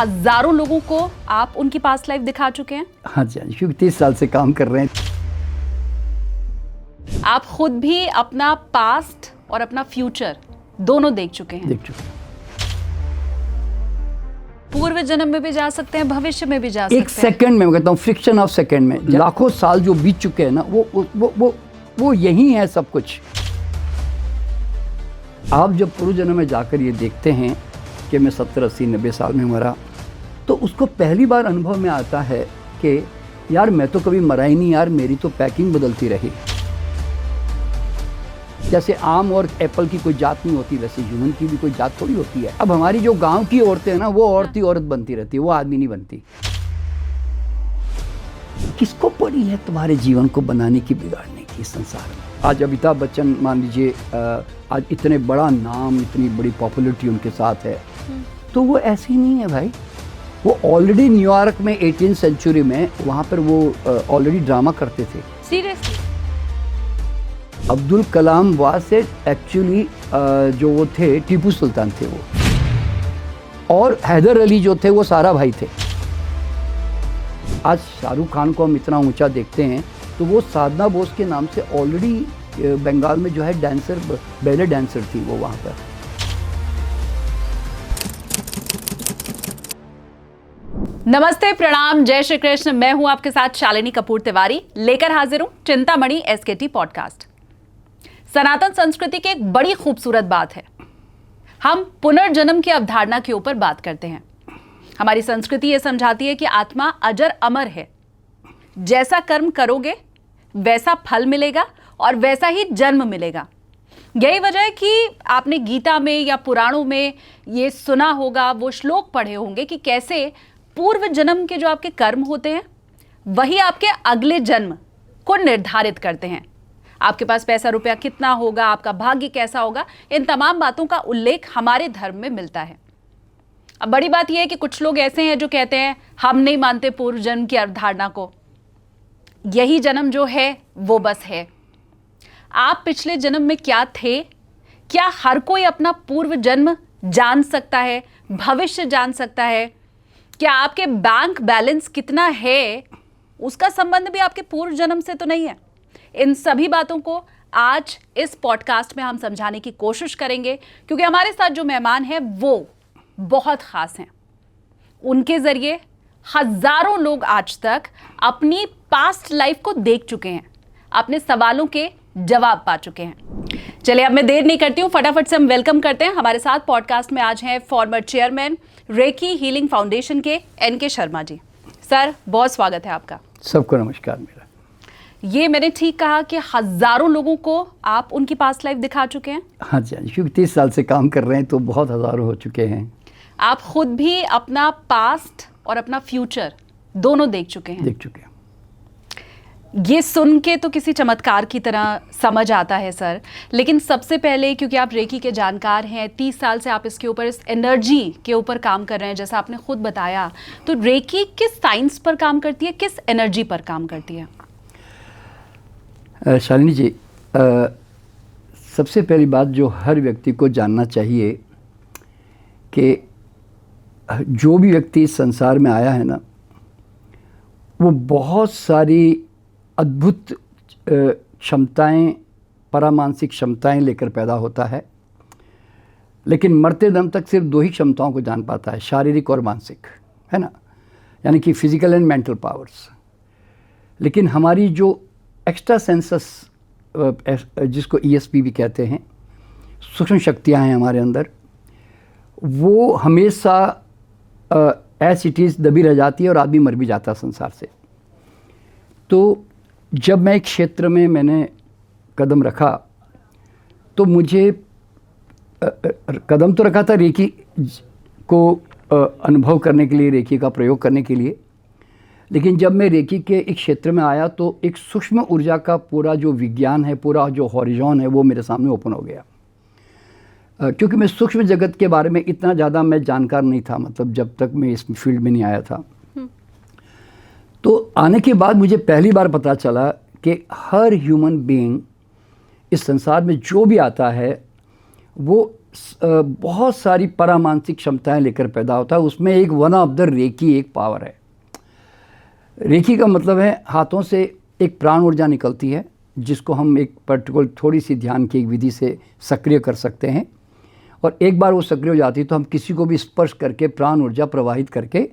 हजारों लोगों को आप उनकी पास्ट लाइफ दिखा चुके हैं। हाँ जी, क्योंकि 30 साल से काम कर रहे हैं। आप खुद भी अपना पास्ट और अपना फ्यूचर दोनों देख चुके हैं। देख चुके हैं। पूर्व जन्म में भी जा सकते हैं, भविष्य में भी जा सकते हैं। एक सेकंड में, मैं कहता हूँ फ्रिक्शन ऑफ सेकंड में, लाखों साल जो बीत चुके हैं ना, वो यही है सब कुछ। आप जब पूर्व जन्म में जाकर ये देखते हैं कि मैं 70, 80, 90 साल में मरा, तो उसको पहली बार अनुभव में आता है कि यार मैं तो कभी मरा ही नहीं, यार मेरी तो पैकिंग बदलती रही। जैसे आम और एप्पल की कोई जात नहीं होती, वैसे ह्यूमन की भी कोई जात थोड़ी होती है। अब हमारी जो गांव की औरतें हैं ना, वो औरत ही औरत बनती रहती है, वो आदमी नहीं बनती। किसको पड़ी है तुम्हारे जीवन को बनाने की, बिगाड़ने की संसार में? आज अमिताभ बच्चन मान लीजिए, आज इतने बड़ा नाम, इतनी बड़ी पॉपुलरिटी उनके साथ है, तो वो ऐसे ही नहीं है भाई। वो ऑलरेडी न्यूयॉर्क में 18वीं सेंचुरी में वहाँ पर वो ऑलरेडी ड्रामा करते थे। Seriously? Abdul Kalam was actually जो वो थे, टीपू सुल्तान थे वो, और हैदर अली जो थे वो सारा भाई थे। आज शाहरुख खान को हम इतना ऊंचा देखते हैं, तो वो साधना बोस के नाम से ऑलरेडी बंगाल में जो है डांसर, बैले डांसर थी वो वहाँ पर। नमस्ते, प्रणाम, जय श्री कृष्ण। मैं हूं आपके साथ शालिनी कपूर तिवारी, लेकर हाजिर हूं चिंतामणि एसकेटी पॉडकास्ट। सनातन संस्कृति की एक बड़ी खूबसूरत बात है, हम पुनर्जन्म की अवधारणा के ऊपर बात करते हैं। हमारी संस्कृति ये समझाती है कि आत्मा अजर अमर है, जैसा कर्म करोगे वैसा फल मिलेगा और वैसा ही जन्म मिलेगा। यही वजह है कि आपने गीता में या पुराणों में ये सुना होगा, वो श्लोक पढ़े होंगे कि कैसे पूर्व जन्म के जो आपके कर्म होते हैं वही आपके अगले जन्म को निर्धारित करते हैं। आपके पास पैसा रुपया कितना होगा, आपका भाग्य कैसा होगा, इन तमाम बातों का उल्लेख हमारे धर्म में मिलता है। अब बड़ी बात यह है कि कुछ लोग ऐसे हैं जो कहते हैं हम नहीं मानते पूर्व जन्म की अवधारणा को, यही जन्म जो है वो बस है। आप पिछले जन्म में क्या थे? क्या हर कोई अपना पूर्व जन्म जान सकता है, भविष्य जान सकता है? क्या आपके बैंक बैलेंस कितना है, उसका संबंध भी आपके पूर्व जन्म से तो नहीं है? इन सभी बातों को आज इस पॉडकास्ट में हम समझाने की कोशिश करेंगे, क्योंकि हमारे साथ जो मेहमान हैं वो बहुत खास हैं। उनके जरिए हजारों लोग आज तक अपनी पास्ट लाइफ को देख चुके हैं, अपने सवालों के जवाब पा चुके हैं। चलिए अब मैं देर नहीं करती हूँ, फटाफट से हम वेलकम करते हैं। हमारे साथ पॉडकास्ट में आज हैं former chairman recce healing foundation के एनके शर्मा जी। सर, बहुत स्वागत है आपका। सबको नमस्कार मेरा। ये मैंने ठीक कहा कि हजारों लोगों को आप उनकी पास्ट लाइफ दिखा चुके हैं? हाँ जी, क्योंकि 30 साल से काम कर रहे हैं, तो बहुत हजारों हो चुके हैं। आप खुद भी अपना पास्ट और अपना फ्यूचर दोनों देख चुके हैं। देख चुके हैं। ये सुन के तो किसी चमत्कार की तरह समझ आता है सर, लेकिन सबसे पहले क्योंकि आप रेकी के जानकार हैं, 30 साल से आप इसके ऊपर, इस एनर्जी के ऊपर काम कर रहे हैं, जैसा आपने खुद बताया, तो रेकी किस साइंस पर काम करती है, किस एनर्जी पर काम करती है? शालिनी जी, सबसे पहली बात जो हर व्यक्ति को जानना चाहिए कि जो भी व्यक्ति इस संसार में आया है ना, वो बहुत सारी अद्भुत क्षमताएं, परामानसिक क्षमताएं लेकर पैदा होता है, लेकिन मरते दम तक सिर्फ 2 ही क्षमताओं को जान पाता है, शारीरिक और मानसिक, है ना, यानी कि फिजिकल एंड मेंटल पावर्स। लेकिन हमारी जो एक्स्ट्रा सेंसस, जिसको ESP भी कहते हैं, सूक्ष्म शक्तियाँ हैं हमारे अंदर, वो हमेशा एज इट इज़ दबी रह जाती है और आदमी मर भी जाता है संसार से। तो जब मैं एक क्षेत्र में मैंने कदम रखा, तो मुझे कदम तो रखा था रेकी को अनुभव करने के लिए, रेकी का प्रयोग करने के लिए, लेकिन जब मैं रेकी के एक क्षेत्र में आया तो एक सूक्ष्म ऊर्जा का पूरा जो विज्ञान है, पूरा जो हॉरिजॉन है, वो मेरे सामने ओपन हो गया। क्योंकि मैं सूक्ष्म जगत के बारे में इतना ज़्यादा मैं जानकार नहीं था, मतलब जब तक मैं इस फील्ड में नहीं आया था। तो आने के बाद मुझे पहली बार पता चला कि हर ह्यूमन बीइंग इस संसार में जो भी आता है वो बहुत सारी परामानसिक क्षमताएं लेकर पैदा होता है। उसमें एक वन ऑफ द रेकी एक पावर है। रेकी का मतलब है हाथों से एक प्राण ऊर्जा निकलती है, जिसको हम एक पर्टिकुलर थोड़ी सी ध्यान की एक विधि से सक्रिय कर सकते हैं, और एक बार वो सक्रिय हो जाती है तो हम किसी को भी स्पर्श करके प्राण ऊर्जा प्रवाहित करके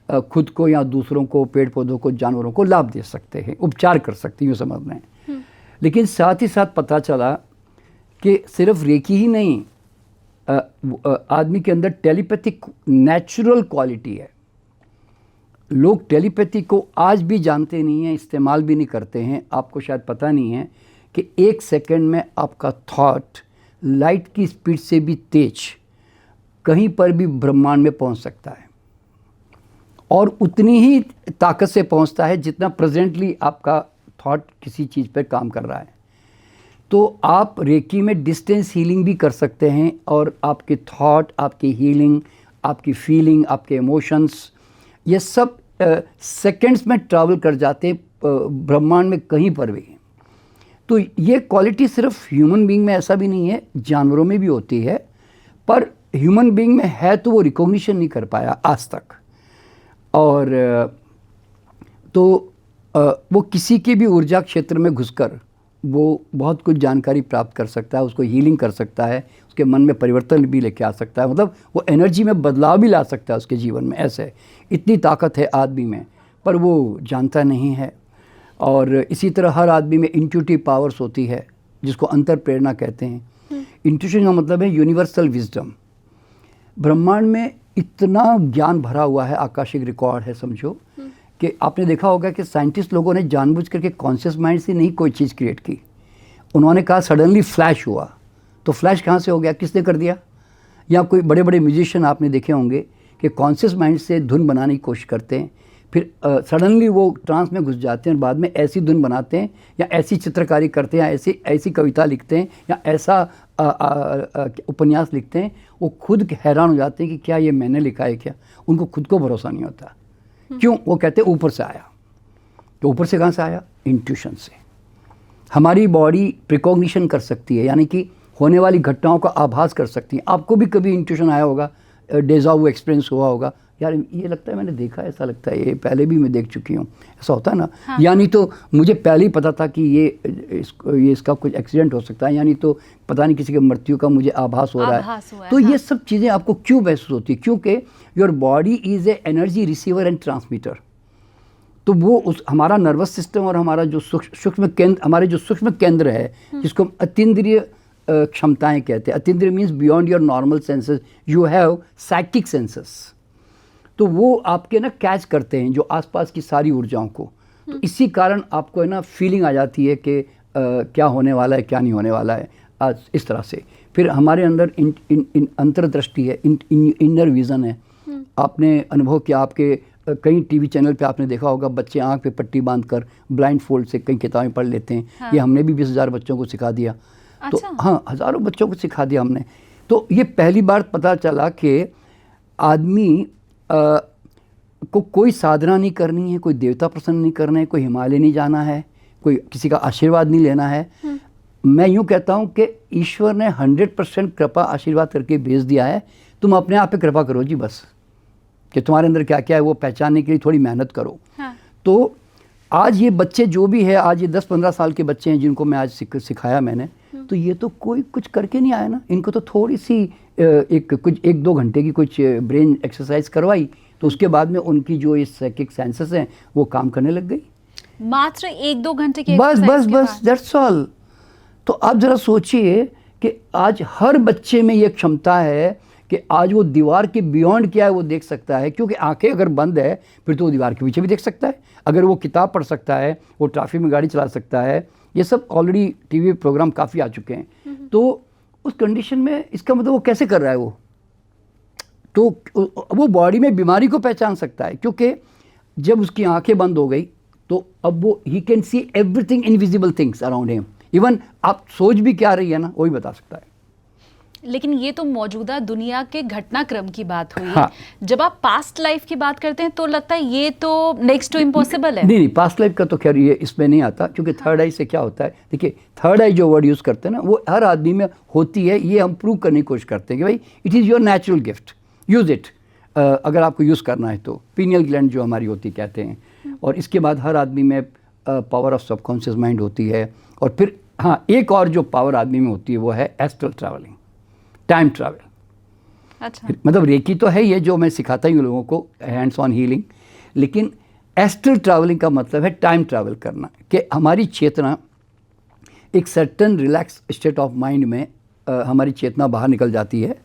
खुद को या दूसरों को, पेड़ पौधों को, जानवरों को लाभ दे सकते हैं, उपचार कर सकते हैं, यूँ समझ लें। लेकिन साथ ही साथ पता चला कि सिर्फ रेकी ही नहीं, आदमी के अंदर टेलीपैथिक नेचुरल क्वालिटी है। लोग टेलीपैथी को आज भी जानते नहीं हैं, इस्तेमाल भी नहीं करते हैं। आपको शायद पता नहीं है कि 1 सेकंड में आपका थॉट लाइट की स्पीड से भी तेज कहीं पर भी ब्रह्मांड में पहुंच सकता है, और उतनी ही ताकत से पहुंचता है जितना प्रेजेंटली आपका थॉट किसी चीज़ पर काम कर रहा है। तो आप रेकी में डिस्टेंस हीलिंग भी कर सकते हैं, और आपके थॉट, आपकी हीलिंग, आपकी फीलिंग, आपके इमोशंस, ये सब सेकंड्स में ट्रैवल कर जाते हैं ब्रह्मांड में कहीं पर भी। तो ये क्वालिटी सिर्फ ह्यूमन बीइंग में ऐसा भी नहीं है, जानवरों में भी होती है, पर ह्यूमन बीइंग में है तो वो रिकॉग्निशन नहीं कर पाया आज तक। और तो वो किसी के भी ऊर्जा क्षेत्र में घुसकर वो बहुत कुछ जानकारी प्राप्त कर सकता है, उसको हीलिंग कर सकता है, उसके मन में परिवर्तन भी लेके आ सकता है, मतलब वो एनर्जी में बदलाव भी ला सकता है उसके जीवन में। ऐसे इतनी ताकत है आदमी में, पर वो जानता नहीं है। और इसी तरह हर आदमी में इंट्यूटिव पावर्स होती है, जिसको अंतर प्रेरणा कहते हैं। इंट्यूशन का मतलब है यूनिवर्सल विजडम। ब्रह्मांड में इतना ज्ञान भरा हुआ है, आकाशिक रिकॉर्ड है समझो, कि आपने देखा होगा कि साइंटिस्ट लोगों ने जानबूझ करके कॉन्शियस माइंड से नहीं कोई चीज़ क्रिएट की। उन्होंने कहा सडनली फ्लैश हुआ, तो फ्लैश कहाँ से हो गया, किसने कर दिया? या कोई बड़े बड़े म्यूजिशियन आपने देखे होंगे कि कॉन्शियस माइंड से धुन बनाने की कोशिश करते हैं, फिर सडनली वो ट्रांस में घुस जाते हैं और बाद में ऐसी धुन बनाते हैं, या ऐसी चित्रकारी करते हैं, या ऐसी कविता लिखते हैं, या ऐसा उपन्यास लिखते हैं, वो खुद हैरान हो जाते हैं कि क्या ये मैंने लिखा है क्या। उनको खुद को भरोसा नहीं होता। क्यों? वो कहते हैं ऊपर से आया। तो ऊपर से कहाँ से आया? इंट्यूशन से। हमारी बॉडी प्रिकॉग्निशन कर सकती है, यानी कि होने वाली घटनाओं का आभास कर सकती है। आपको भी कभी इंट्यूशन आया होगा, डेजा वू एक्सपीरियंस हुआ होगा, यार ये लगता है मैंने देखा, ऐसा लगता है ये पहले भी मैं देख चुकी हूँ, ऐसा होता है ना। हाँ। यानी तो मुझे पहले ही पता था कि ये इसका कुछ एक्सीडेंट हो सकता है, यानी तो पता नहीं किसी की मृत्यु का मुझे आभास हो रहा है। तो ये सब चीज़ें आपको क्यों महसूस होती है? क्योंकि your body is a energy receiver and transmitter. तो वो उस हमारा नर्वस सिस्टम और हमारा जो सूक्ष्म केंद्र, हमारे जो सूक्ष्म केंद्र है, जिसको हम अतीन्द्रिय क्षमताएं कहते हैं। अतीन्द्रिय means beyond your normal senses, you have psychic senses. तो वो आपके ना कैच करते हैं जो आसपास की सारी ऊर्जाओं को। तो इसी कारण आपको है ना फीलिंग आ जाती है कि क्या होने वाला है, क्या नहीं होने वाला है, इस तरह से। फिर हमारे अंदर इन अंतर्दृष्टि है, इनर विज़न है। आपने अनुभव किया, आपके कई टीवी चैनल पे आपने देखा होगा, बच्चे आँख पे पट्टी बांधकर ब्लाइंड फोल्ड से कई किताबें पढ़ लेते हैं। हाँ। ये हमने भी 20,000 बच्चों को सिखा दिया। अच्छा। तो हाँ, हज़ारों बच्चों को सिखा दिया हमने। तो ये पहली बार पता चला कि आदमी को कोई साधना नहीं करनी है, कोई देवता प्रसन्न नहीं करना है, कोई हिमालय नहीं जाना है, कोई किसी का आशीर्वाद नहीं लेना है। मैं यूँ कहता हूँ कि ईश्वर ने 100% कृपा आशीर्वाद करके भेज दिया है। तुम अपने आप पे कृपा करो जी, बस कि तुम्हारे अंदर क्या क्या है वो पहचानने के लिए थोड़ी मेहनत करो। हाँ। तो आज ये बच्चे जो भी है, आज ये 10-15 साल के बच्चे हैं जिनको मैं आज सिखाया मैंने, तो ये तो कोई कुछ करके नहीं आया ना। इनको तो थोड़ी सी कुछ 1-2 घंटे की कुछ ब्रेन एक्सरसाइज करवाई, तो उसके बाद में उनकी जो ये साइकिक सेंसेस हैं वो काम करने लग गई। मात्र 1-2 घंटे की बस दैट्स ऑल। तो आप ज़रा सोचिए कि आज हर बच्चे में ये क्षमता है कि आज वो दीवार के बियॉन्ड क्या है वो देख सकता है, क्योंकि आंखें अगर बंद है फिर तो वो दीवार के पीछे भी देख सकता है। अगर वो किताब पढ़ सकता है, वो ट्रैफिक में गाड़ी चला सकता है, ये सब ऑलरेडी टीवी प्रोग्राम काफ़ी आ चुके हैं। तो उस कंडीशन में इसका मतलब वो कैसे कर रहा है वो, तो वो बॉडी में बीमारी को पहचान सकता है, क्योंकि जब उसकी आंखें बंद हो गई तो अब वो he can see everything invisible things around him. Even आप सोच भी क्या रही है ना वो भी बता सकता है। लेकिन ये तो मौजूदा दुनिया के घटनाक्रम की बात हुई। हाँ। जब आप पास्ट लाइफ की बात करते हैं तो लगता है ये तो नेक्स्ट टू इम्पॉसिबल है। नहीं, पास्ट लाइफ का तो खैर ये इसमें नहीं आता, क्योंकि थर्ड आई से क्या होता है, देखिए थर्ड आई जो वर्ड यूज़ करते हैं ना, वो हर आदमी में होती है। ये हम प्रूव करने की कोशिश करते हैं कि भाई it is your natural gift, use it. अगर आपको यूज़ करना है तो पीनियल ग्लैंड जो हमारी होती कहते हैं, और इसके बाद हर आदमी में पावर ऑफ सबकॉन्शियस माइंड होती है। और फिर हाँ, एक और जो पावर आदमी में होती है वो है एस्ट्रल ट्रैवलिंग, टाइम ट्रैवल। अच्छा। मतलब रेकी तो है ही है जो मैं सिखाता ही हूँ लोगों को, हैंड्स ऑन हीलिंग, लेकिन एस्ट्रल ट्रैवलिंग का मतलब है टाइम ट्रैवल करना, कि हमारी चेतना एक certain relax state of mind में हमारी चेतना बाहर निकल जाती है,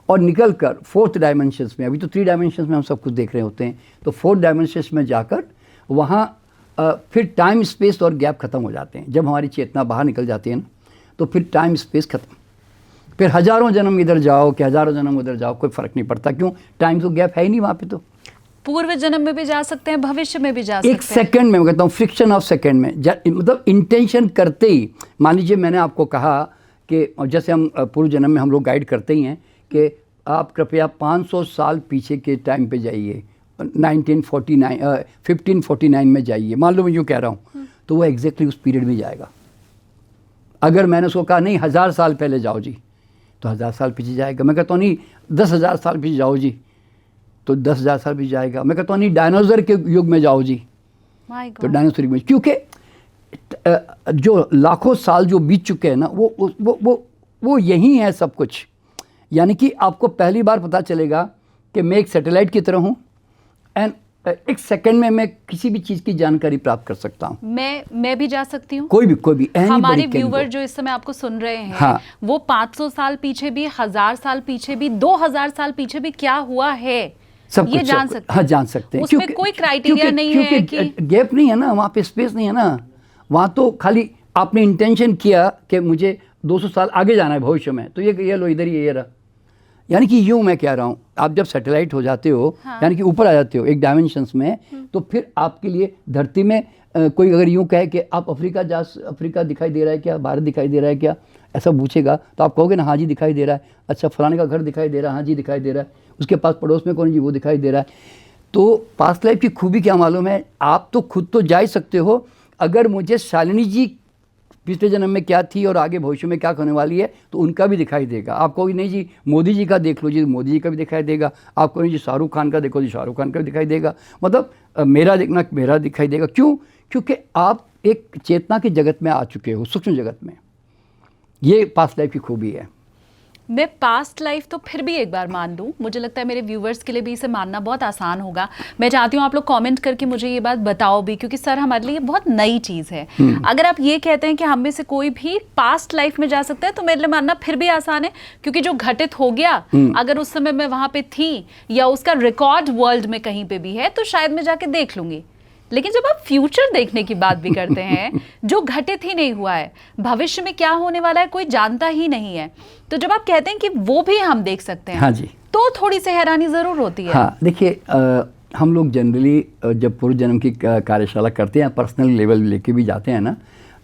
और निकल कर फोर्थ डायमेंशंस में, अभी तो 3 डायमेंशंस में हम सब कुछ देख रहे होते हैं, तो फोर्थ डायमेंशंस में जाकर वहाँ फिर टाइम स्पेस और गैप ख़त्म हो जाते हैं। जब हमारी चेतना बाहर निकल जाती है ना, तो फिर टाइम स्पेस ख़त्म। फिर हज़ारों जन्म इधर जाओ कि हज़ारों जन्म उधर जाओ, कोई फ़र्क नहीं पड़ता। क्यों? टाइम तो गैप है ही नहीं वहाँ पे। तो पूर्व जन्म में भी जा सकते हैं, भविष्य में भी जा सकते हैं। एक सेकंड में, मैं कहता हूँ फ्रिक्शन ऑफ सेकंड में, मतलब इंटेंशन करते ही, मान लीजिए मैंने आपको कहा कि जैसे हम पूर्व जन्म में हम लोग गाइड करते ही हैं कि आप कृपया 500 साल पीछे के टाइम पे जाइए, 1549 में जाइए, मान लो मैं यूँ कह रहा हूँ, तो वो एग्जैक्टली उस पीरियड में जाएगा। अगर मैंने उसको कहा नहीं 1000 साल पहले जाओ जी, तो 1000 साल पीछे जाएगा। मैं कहता हूँ नहीं 10,000 साल पीछे जाओ जी, तो 10,000 साल पीछे जाएगा। मैं कहता हूँ नहीं डायनासोर के युग में जाओ जी, तो डायनासोर युग में, क्योंकि जो लाखों साल जो बीत चुके हैं ना, वो यही है सब कुछ। यानी कि आपको पहली बार पता चलेगा कि मैं एक सैटेलाइट की तरह हूँ, एंड एक सेकंड में मैं किसी भी चीज़ की जानकारी प्राप्त कर सकता हूँ। मैं भी जा सकती हूँ, कोई भी हमारे व्यूवर जो इस समय आपको सुन रहे हैं, हाँ, वो 500 साल पीछे भी, 1000 साल पीछे भी, 2000 साल पीछे भी क्या हुआ है सब ये कुछ जान सकते हैं। हाँ, जान सकते हैं। उसमें कोई क्राइटेरिया नहीं है कि गैप नहीं है ना, वहाँ पे स्पेस नहीं है ना। वहाँ तो खाली आपने इंटेंशन किया कि मुझे 200 साल आगे जाना है भविष्य में, तो ये लो इधर ये रहा। यानी कि यूँ मैं कह रहा हूँ, आप जब सैटेलाइट हो जाते हो, हाँ, यानी कि ऊपर आ जाते हो एक डायमेंशंस में, तो फिर आपके लिए धरती में कोई अगर यूँ कहे कि आप अफ्रीका दिखाई दे रहा है क्या, भारत दिखाई दे रहा है क्या, ऐसा पूछेगा तो आप कहोगे ना हाँ जी दिखाई दे रहा है। अच्छा फलाने का घर दिखाई दे रहा है, हाँ जी दिखाई दे रहा है। उसके पास पड़ोस में कौन जी, वो दिखाई दे रहा है। तो पास्ट लाइफ की खूबी क्या मालूम है, आप तो खुद तो जा ही सकते हो। अगर मुझे शालिनी जी पिछले जन्म में क्या थी और आगे भविष्य में क्या होने वाली है, तो उनका भी दिखाई देगा। आप कहोगे नहीं जी मोदी जी का देख लो जी, मोदी जी का भी दिखाई देगा। आप कहोगे जी शाहरुख खान का देखो जी, शाहरुख खान का भी दिखाई देगा। मतलब मेरा देखना मेरा दिखाई देगा। क्यों? क्योंकि आप एक चेतना के जगत में आ चुके हो, सूक्ष्म जगत में। ये पास्ट लाइफ की खूबी है। मैं पास्ट लाइफ तो फिर भी एक बार मान लूँ, मुझे लगता है मेरे व्यूवर्स के लिए भी इसे मानना बहुत आसान होगा। मैं चाहती हूँ आप लोग कमेंट करके मुझे ये बात बताओ भी, क्योंकि सर हमारे लिए ये बहुत नई चीज़ है। अगर आप ये कहते हैं कि हम में से कोई भी पास्ट लाइफ में जा सकता है, तो मेरे लिए मानना फिर भी आसान है, क्योंकि जो घटित हो गया, अगर उस समय मैं वहाँ पे थी या उसका रिकॉर्ड वर्ल्ड में कहीं पे भी है, तो शायद मैं जाके देख लूँगी। लेकिन जब आप फ्यूचर देखने की बात भी करते हैं, जो घटित ही नहीं हुआ है, भविष्य में क्या होने वाला है कोई जानता ही नहीं है, तो जब आप कहते हैं कि वो भी हम देख सकते हैं, हाँ जी, तो थोड़ी सी हैरानी ज़रूर होती है। हाँ देखिए, हम लोग जनरली जब पूर्व जन्म की कार्यशाला करते हैं, पर्सनल लेवल लेके भी जाते हैं ना,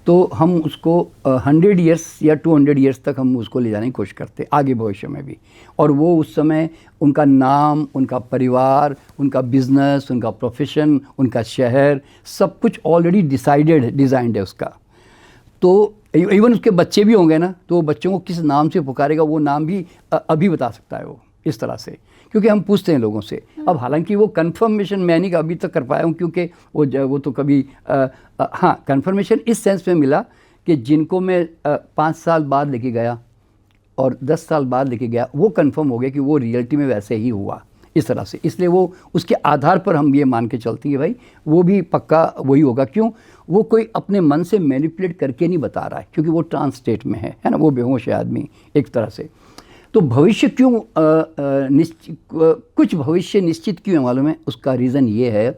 तो हम उसको 100 ईयर्स या 200 ईयर्स तक हम उसको ले जाने की कोशिश करते हैं, आगे भविष्य में भी। और वो उस समय उनका नाम, उनका परिवार, उनका बिजनेस, उनका प्रोफेशन, उनका शहर, सब कुछ ऑलरेडी डिज़ाइंड है उसका। तो इवन उसके बच्चे भी होंगे ना, तो वो बच्चों को किस नाम से पुकारेगा, वो नाम भी अभी बता सकता है वो, इस तरह से। क्योंकि हम पूछते हैं लोगों से। अब हालांकि वो कंफर्मेशन मैं नहीं अभी तक कर पाया हूँ, क्योंकि वो तो कभी हाँ कंफर्मेशन इस सेंस में मिला कि जिनको मैं 5 साल बाद लेके गया और 10 साल बाद लेके गया, वो कंफर्म हो गया कि वो रियलिटी में वैसे ही हुआ, इस तरह से। इसलिए वो उसके आधार पर हम ये मान के चलती है भाई वो भी पक्का वही होगा। क्यों? वो कोई अपने मन से मैनिपुलेट करके नहीं बता रहा है, क्योंकि वो ट्रांस स्टेट में है ना, वो बेहोश है आदमी एक तरह से। तो भविष्य क्यों कुछ भविष्य निश्चित क्यों है मालूम है? उसका रीज़न ये है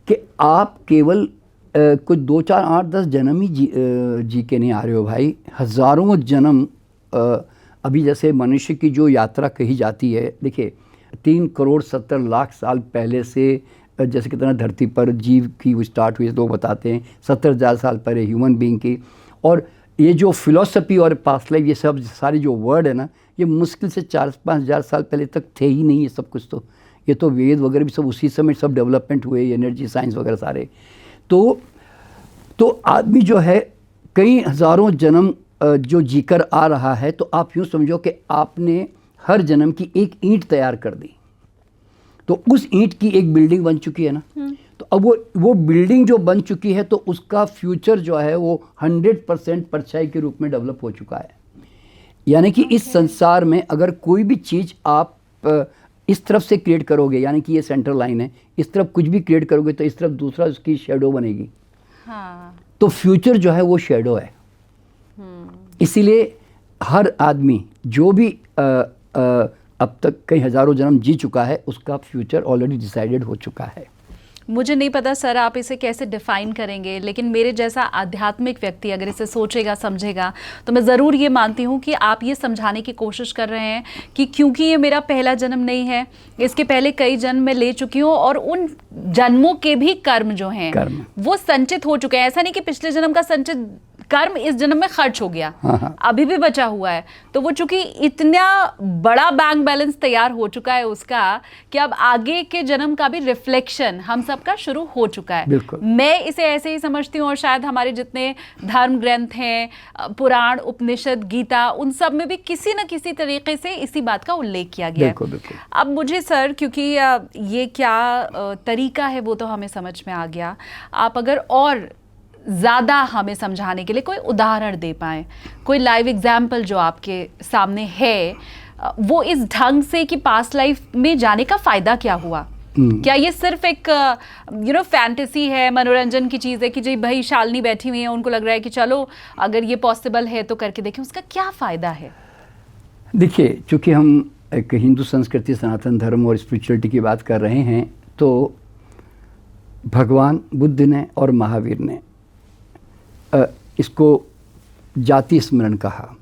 कि आप केवल कुछ 2, 4, 8, 10 जन्म ही जी के नहीं आ रहे हो भाई, हज़ारों जन्म। अभी जैसे मनुष्य की जो यात्रा कही जाती है, देखिए 3,70,00,000 साल पहले से जैसे कितना धरती पर जीव की वो स्टार्ट हुई, तो वो बताते हैं 70,000 साल पहले ह्यूमन बीइंग की, और ये जो फिलॉसफी और पास्ट लाइफ ये सब सारे जो वर्ड है ना, ये मुश्किल से 4-5 हज़ार साल पहले तक थे ही नहीं ये सब कुछ। तो ये तो वेद वगैरह भी सब उसी समय सब डेवलपमेंट हुए, एनर्जी साइंस वगैरह सारे। तो आदमी जो है कई हज़ारों जन्म जो जीकर आ रहा है, तो आप यूँ समझो कि आपने हर जन्म की एक ईंट तैयार कर दी, तो उस ईंट की एक बिल्डिंग बन चुकी है ना। तो अब वो बिल्डिंग जो बन चुकी है, तो उसका फ्यूचर जो है वो 100% परछाई के रूप में डेवलप हो चुका है। यानी कि इस संसार में अगर कोई भी चीज़ आप इस तरफ से क्रिएट करोगे, यानी कि ये सेंटर लाइन है, इस तरफ कुछ भी क्रिएट करोगे तो इस तरफ दूसरा उसकी शेडो बनेगी। हाँ। तो फ्यूचर जो है वो शेडो है। इसीलिए हर आदमी जो भी अब तक कई हज़ारों जन्म जी चुका है, उसका फ्यूचर ऑलरेडी डिसाइडेड हो चुका है। मुझे नहीं पता सर आप इसे कैसे डिफाइन करेंगे, लेकिन मेरे जैसा आध्यात्मिक व्यक्ति अगर इसे सोचेगा समझेगा तो मैं ज़रूर ये मानती हूँ कि आप ये समझाने की कोशिश कर रहे हैं कि क्योंकि ये मेरा पहला जन्म नहीं है, इसके पहले कई जन्म मैं ले चुकी हूँ और उन जन्मों के भी कर्म जो हैं वो संचित हो चुके हैं। ऐसा नहीं कि पिछले जन्म का संचित कर्म इस जन्म में खर्च हो गया, अभी भी बचा हुआ है। तो वो चूंकि इतना बड़ा बैंक बैलेंस तैयार हो चुका है उसका कि अब आगे के जन्म का भी रिफ्लेक्शन हम सबका शुरू हो चुका है। मैं इसे ऐसे ही समझती हूँ, और शायद हमारे जितने धर्म ग्रंथ हैं, पुराण, उपनिषद, गीता, उन सब में भी किसी न किसी तरीके से इसी बात का उल्लेख किया गया है। अब मुझे सर, क्योंकि ये क्या तरीका है वो तो हमें समझ में आ गया, आप अगर और ज़्यादा हमें समझाने के लिए कोई उदाहरण दे पाएँ, कोई लाइव एग्जाम्पल जो आपके सामने है, वो इस ढंग से कि पास्ट लाइफ में जाने का फ़ायदा क्या हुआ। क्या ये सिर्फ एक फैंटेसी है, मनोरंजन की चीज़ है कि जी भाई शालिनी बैठी हुई है, उनको लग रहा है कि चलो अगर ये पॉसिबल है तो करके देखें, उसका क्या फ़ायदा है? देखिए, चूँकि हम एक हिंदू संस्कृति, सनातन धर्म और स्पिरिचुअलिटी की बात कर रहे हैं, तो भगवान बुद्ध ने और महावीर ने इसको जाति स्मरण कहा।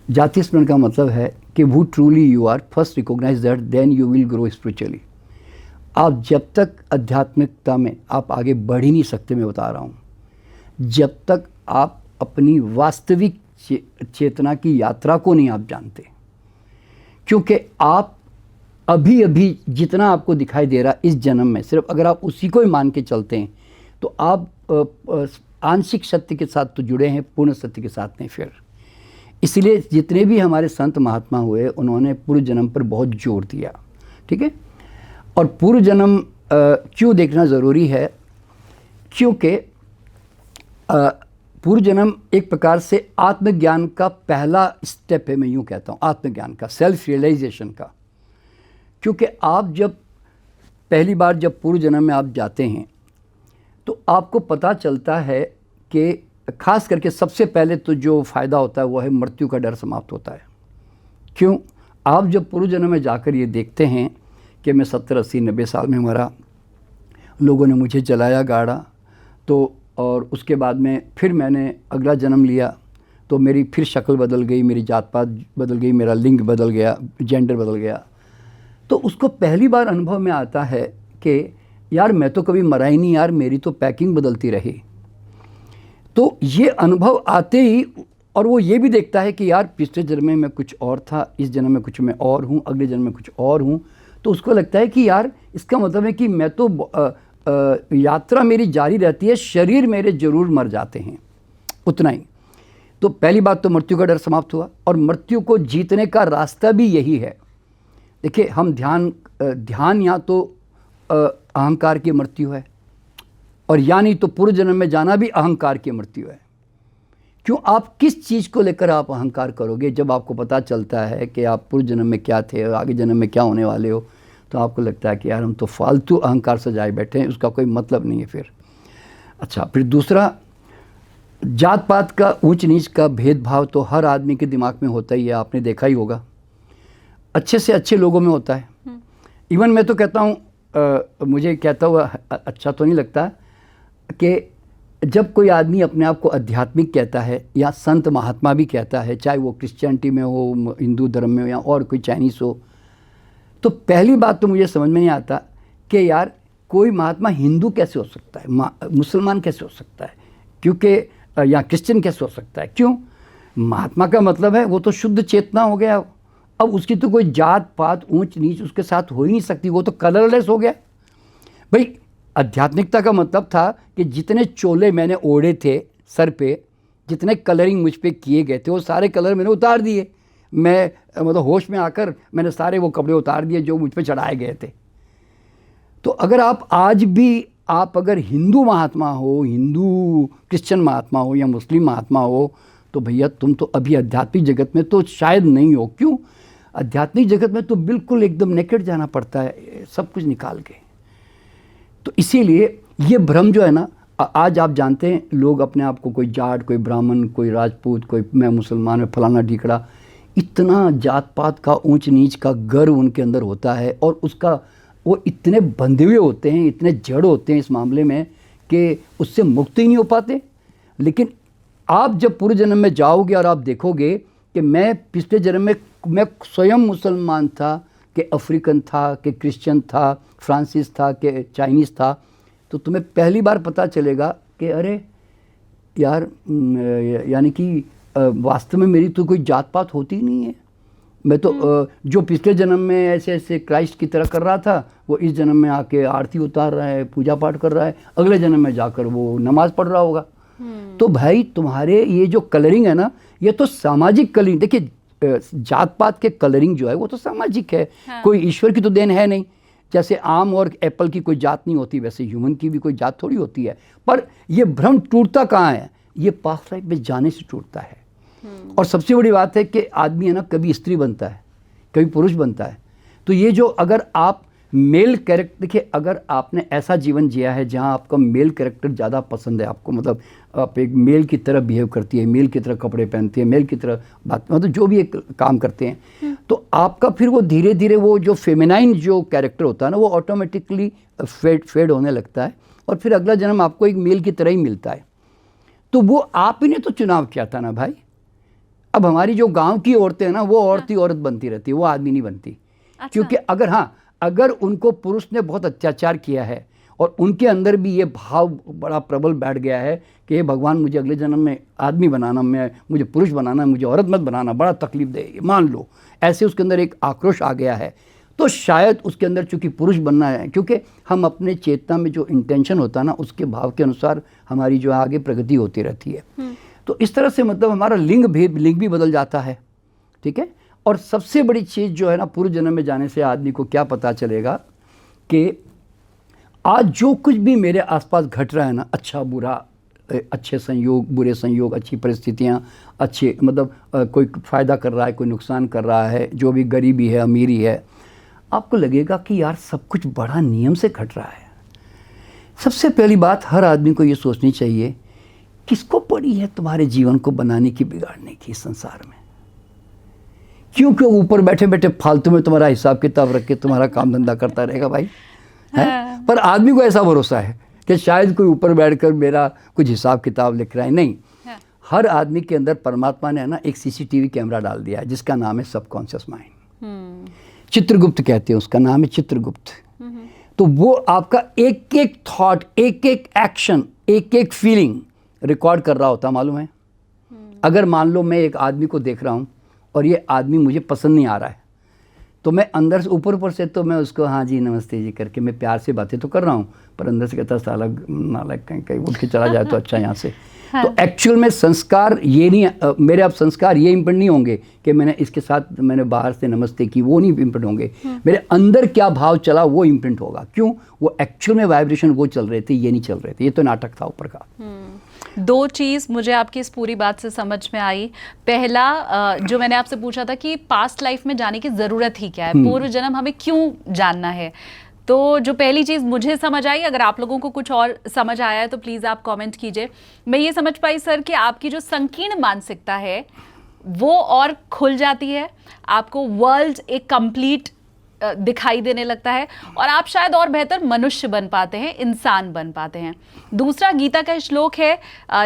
जाति स्मरण का मतलब है कि who truly you are, first recognize that, then you will grow spiritually. आप जब तक आध्यात्मिकता में आप आगे बढ़ ही नहीं सकते, मैं बता रहा हूँ, जब तक आप अपनी वास्तविक चेतना की यात्रा को नहीं आप जानते। क्योंकि आप अभी अभी जितना आपको दिखाई दे रहा इस जन्म में, सिर्फ अगर आप उसी को ही मान के चलते हैं तो आप आंशिक सत्य के साथ तो जुड़े हैं, पूर्ण सत्य के साथ नहीं। फिर इसलिए जितने भी हमारे संत महात्मा हुए, उन्होंने पूर्व जन्म पर बहुत जोर दिया, ठीक है। और पूर्व जन्म क्यों देखना ज़रूरी है? क्योंकि पूर्व जन्म एक प्रकार से आत्मज्ञान का पहला स्टेप है, मैं यूँ कहता हूँ, आत्मज्ञान का, सेल्फ रियलाइजेशन का। क्योंकि आप जब पहली बार जब पूर्व जन्म में आप जाते हैं तो आपको पता चलता है कि खास करके सबसे पहले तो जो फ़ायदा होता है वो है मृत्यु का डर समाप्त होता है। क्यों? आप जब पूर्व जन्म में जाकर ये देखते हैं कि मैं 70, 80, 90 साल में मरा, लोगों ने मुझे जलाया, गाड़ा, तो और उसके बाद में फिर मैंने अगला जन्म लिया, तो मेरी फिर शक्ल बदल गई, मेरी जात पात बदल गई, मेरा लिंग बदल गया, जेंडर बदल गया। तो उसको पहली बार अनुभव में आता है कि यार मैं तो कभी मरा ही नहीं, यार मेरी तो पैकिंग बदलती रही। तो ये अनुभव आते ही, और वो ये भी देखता है कि यार पिछले जन्म में मैं कुछ और था, इस जन्म में कुछ मैं और हूँ, अगले जन्म में कुछ और हूँ। तो उसको लगता है कि यार इसका मतलब है कि मैं तो यात्रा मेरी जारी रहती है, शरीर मेरे ज़रूर मर जाते हैं, उतना ही। तो पहली बात तो मृत्यु का डर समाप्त हुआ, और मृत्यु को जीतने का रास्ता भी यही है। देखिए, हम ध्यान या तो अहंकार की मृत्यु है, और यानी तो पूर्व जन्म में जाना भी अहंकार की मृत्यु है। क्यों? आप किस चीज़ को लेकर आप अहंकार करोगे? जब आपको पता चलता है कि आप पूर्व जन्म में क्या थे और आगे जन्म में क्या होने वाले हो, तो आपको लगता है कि यार हम तो फालतू अहंकार सजाए बैठे हैं, उसका कोई मतलब नहीं है फिर। अच्छा, फिर दूसरा, जात पात का, ऊंच नीच का भेदभाव तो हर आदमी के दिमाग में होता ही है, आपने देखा ही होगा, अच्छे से अच्छे लोगों में होता है। इवन मैं तो कहता हूँ, मुझे कहता हुआ अच्छा तो नहीं लगता कि जब कोई आदमी अपने आप को आध्यात्मिक कहता है या संत महात्मा भी कहता है, चाहे वो क्रिश्चियनिटी में हो, हिंदू धर्म में हो, या और कोई चाइनीज़ हो, तो पहली बात तो मुझे समझ में नहीं आता कि यार कोई महात्मा हिंदू कैसे हो सकता है, मुसलमान कैसे हो सकता है। क्योंकि या क्रिश्चियन कैसे हो सकता है? क्यों? महात्मा का मतलब है वो तो शुद्ध चेतना हो गया। अब उसकी तो कोई जात पात ऊंच नीच उसके साथ हो ही नहीं सकती, वो तो कलरलेस हो गया। भाई आध्यात्मिकता का मतलब था कि जितने चोले मैंने ओढ़े थे सर पे, जितने कलरिंग मुझ पे किए गए थे, वो सारे कलर मैंने उतार दिए। मैं मतलब होश में आकर मैंने सारे वो कपड़े उतार दिए जो मुझ पे चढ़ाए गए थे। तो अगर आप आज भी आप अगर हिंदू महात्मा हो, हिंदू क्रिश्चियन महात्मा हो या मुस्लिम महात्मा हो, तो भैया तुम तो अभी आध्यात्मिक जगत में तो शायद नहीं हो। क्यों? आध्यात्मिक जगत में तो बिल्कुल एकदम नेकेड जाना पड़ता है सब कुछ निकाल के। तो इसीलिए ये भ्रम जो है ना, आज आप जानते हैं लोग अपने आप को कोई जाट, कोई ब्राह्मण, कोई राजपूत, कोई मैं मुसलमान, में फलाना ढीकड़ा, इतना जात पात का ऊंच नीच का गर्व उनके अंदर होता है और उसका वो इतने बंधे हुए होते हैं, इतने जड़ होते हैं इस मामले में कि उससे मुक्त ही नहीं हो पाते। लेकिन आप जब पूर्व जन्म में जाओगे और आप देखोगे कि मैं पिछले जन्म में मैं स्वयं मुसलमान था, कि अफ्रीकन था, कि क्रिश्चियन था, फ्रांसीस था, कि चाइनीज़ था, तो तुम्हें पहली बार पता चलेगा कि अरे यार यानी कि वास्तव में मेरी तो कोई जात पात होती ही नहीं है। मैं तो जो पिछले जन्म में ऐसे ऐसे क्राइस्ट की तरह कर रहा था, वो इस जन्म में आके आरती उतार रहा है, पूजा पाठ कर रहा है, अगले जन्म में जाकर वो नमाज पढ़ रहा होगा। तो भाई तुम्हारे ये जो कलरिंग है ना, ये तो सामाजिक कलरिंग। देखिए जात पात के कलरिंग जो है वो तो सामाजिक है। हाँ। कोई ईश्वर की तो देन है नहीं। जैसे आम और एप्पल की कोई जात नहीं होती, वैसे ह्यूमन की भी कोई जात थोड़ी होती है। पर ये भ्रम टूटता कहाँ है? ये पास्ट लाइफ में जाने से टूटता है। और सबसे बड़ी बात है कि आदमी है ना, कभी स्त्री बनता है, कभी पुरुष बनता है। तो ये जो अगर आप मेल कैरेक्टर, देखिए अगर आपने ऐसा जीवन जिया है जहाँ आपका मेल कैरेक्टर ज़्यादा पसंद है आपको, मतलब आप एक मेल की तरह बिहेव करती है, मेल की तरह कपड़े पहनती है, मेल की तरह बात, मतलब जो भी एक काम करते हैं, तो आपका फिर वो धीरे धीरे वो जो फेमिनाइन जो कैरेक्टर होता है ना, वो ऑटोमेटिकली फेड होने लगता है और फिर अगला जन्म आपको एक मेल की तरह ही मिलता है। तो वो आप ही ने तो चुनाव किया था ना भाई। अब हमारी जो गांव की औरतें हैं ना, वो औरत ही औरत बनती रहती है, वो आदमी नहीं बनती। अच्छा। क्योंकि अगर उनको पुरुष ने बहुत अत्याचार किया है और उनके अंदर भी ये भाव बड़ा प्रबल बैठ गया है कि भगवान मुझे अगले जन्म में आदमी बनाना, मुझे पुरुष बनाना, मुझे औरत मत बनाना, बड़ा तकलीफ दे, मान लो ऐसे उसके अंदर एक आक्रोश आ गया है, तो शायद उसके अंदर चूंकि पुरुष बनना है, क्योंकि हम अपने चेतना में जो इंटेंशन होता है ना, उसके भाव के अनुसार हमारी जो आगे प्रगति होती रहती है। तो इस तरह से मतलब हमारा लिंग भी बदल जाता है। ठीक है। और सबसे बड़ी चीज़ जो है ना, पूर्व जन्म में जाने से आदमी को क्या पता चलेगा कि आज जो कुछ भी मेरे आसपास घट रहा है ना, अच्छा बुरा, अच्छे संयोग, बुरे संयोग, अच्छी परिस्थितियाँ, अच्छे मतलब कोई फ़ायदा कर रहा है, कोई नुकसान कर रहा है, जो भी गरीबी है, अमीरी है, आपको लगेगा कि यार सब कुछ बड़ा नियम से घट रहा है। सबसे पहली बात हर आदमी को ये सोचनी चाहिए, किसको पड़ी है तुम्हारे जीवन को बनाने की, बिगाड़ने की संसार में? क्योंकि ऊपर बैठे बैठे फालतू में तुम्हारा हिसाब किताब रख के तुम्हारा काम धंधा करता रहेगा भाई। है? पर आदमी को ऐसा भरोसा है कि शायद कोई ऊपर बैठकर मेरा कुछ हिसाब किताब लिख रहा है। नहीं, हर आदमी के अंदर परमात्मा ने ना एक सीसीटीवी कैमरा डाल दिया है जिसका नाम है सबकॉन्शियस माइंड। चित्रगुप्त कहते हैं उसका, नाम है चित्रगुप्त। तो वो आपका एक एक थॉट, एक एक एक्शन, एक एक फीलिंग रिकॉर्ड कर रहा होता, मालूम है? अगर मान लो मैं एक आदमी को देख रहा हूँ और ये आदमी मुझे पसंद नहीं आ रहा है, तो मैं अंदर से ऊपर से तो मैं उसको हाँ जी नमस्ते जी करके मैं प्यार से बातें तो कर रहा हूँ, पर अंदर से कहता साला नालायक कहीं उठ के चला जाए तो अच्छा यहाँ से। हाँ। तो एक्चुअल में संस्कार ये नहीं, मेरे अब संस्कार ये इम्प्रिंट नहीं होंगे कि मैंने इसके साथ मैंने बाहर से नमस्ते की, वो नहीं इम्प्रिंट होंगे। मेरे अंदर क्या भाव चला वो इम्प्रिंट होगा। क्यों? वो एक्चुअल में वाइब्रेशन वो चल रहे थे, ये नहीं चल रहे थे, ये तो नाटक था ऊपर का। दो चीज़ मुझे आपकी इस पूरी बात से समझ में आई। पहला, जो मैंने आपसे पूछा था कि पास्ट लाइफ में जाने की ज़रूरत ही क्या है, पूर्व जन्म हमें क्यों जानना है, तो जो पहली चीज़ मुझे समझ आई, अगर आप लोगों को कुछ और समझ आया है तो प्लीज़ आप कमेंट कीजिए। मैं ये समझ पाई सर कि आपकी जो संकीर्ण मानसिकता है वो और खुल जाती है, आपको वर्ल्ड एक कंप्लीट दिखाई देने लगता है और आप शायद और बेहतर मनुष्य बन पाते हैं, इंसान बन पाते हैं। दूसरा, गीता का श्लोक है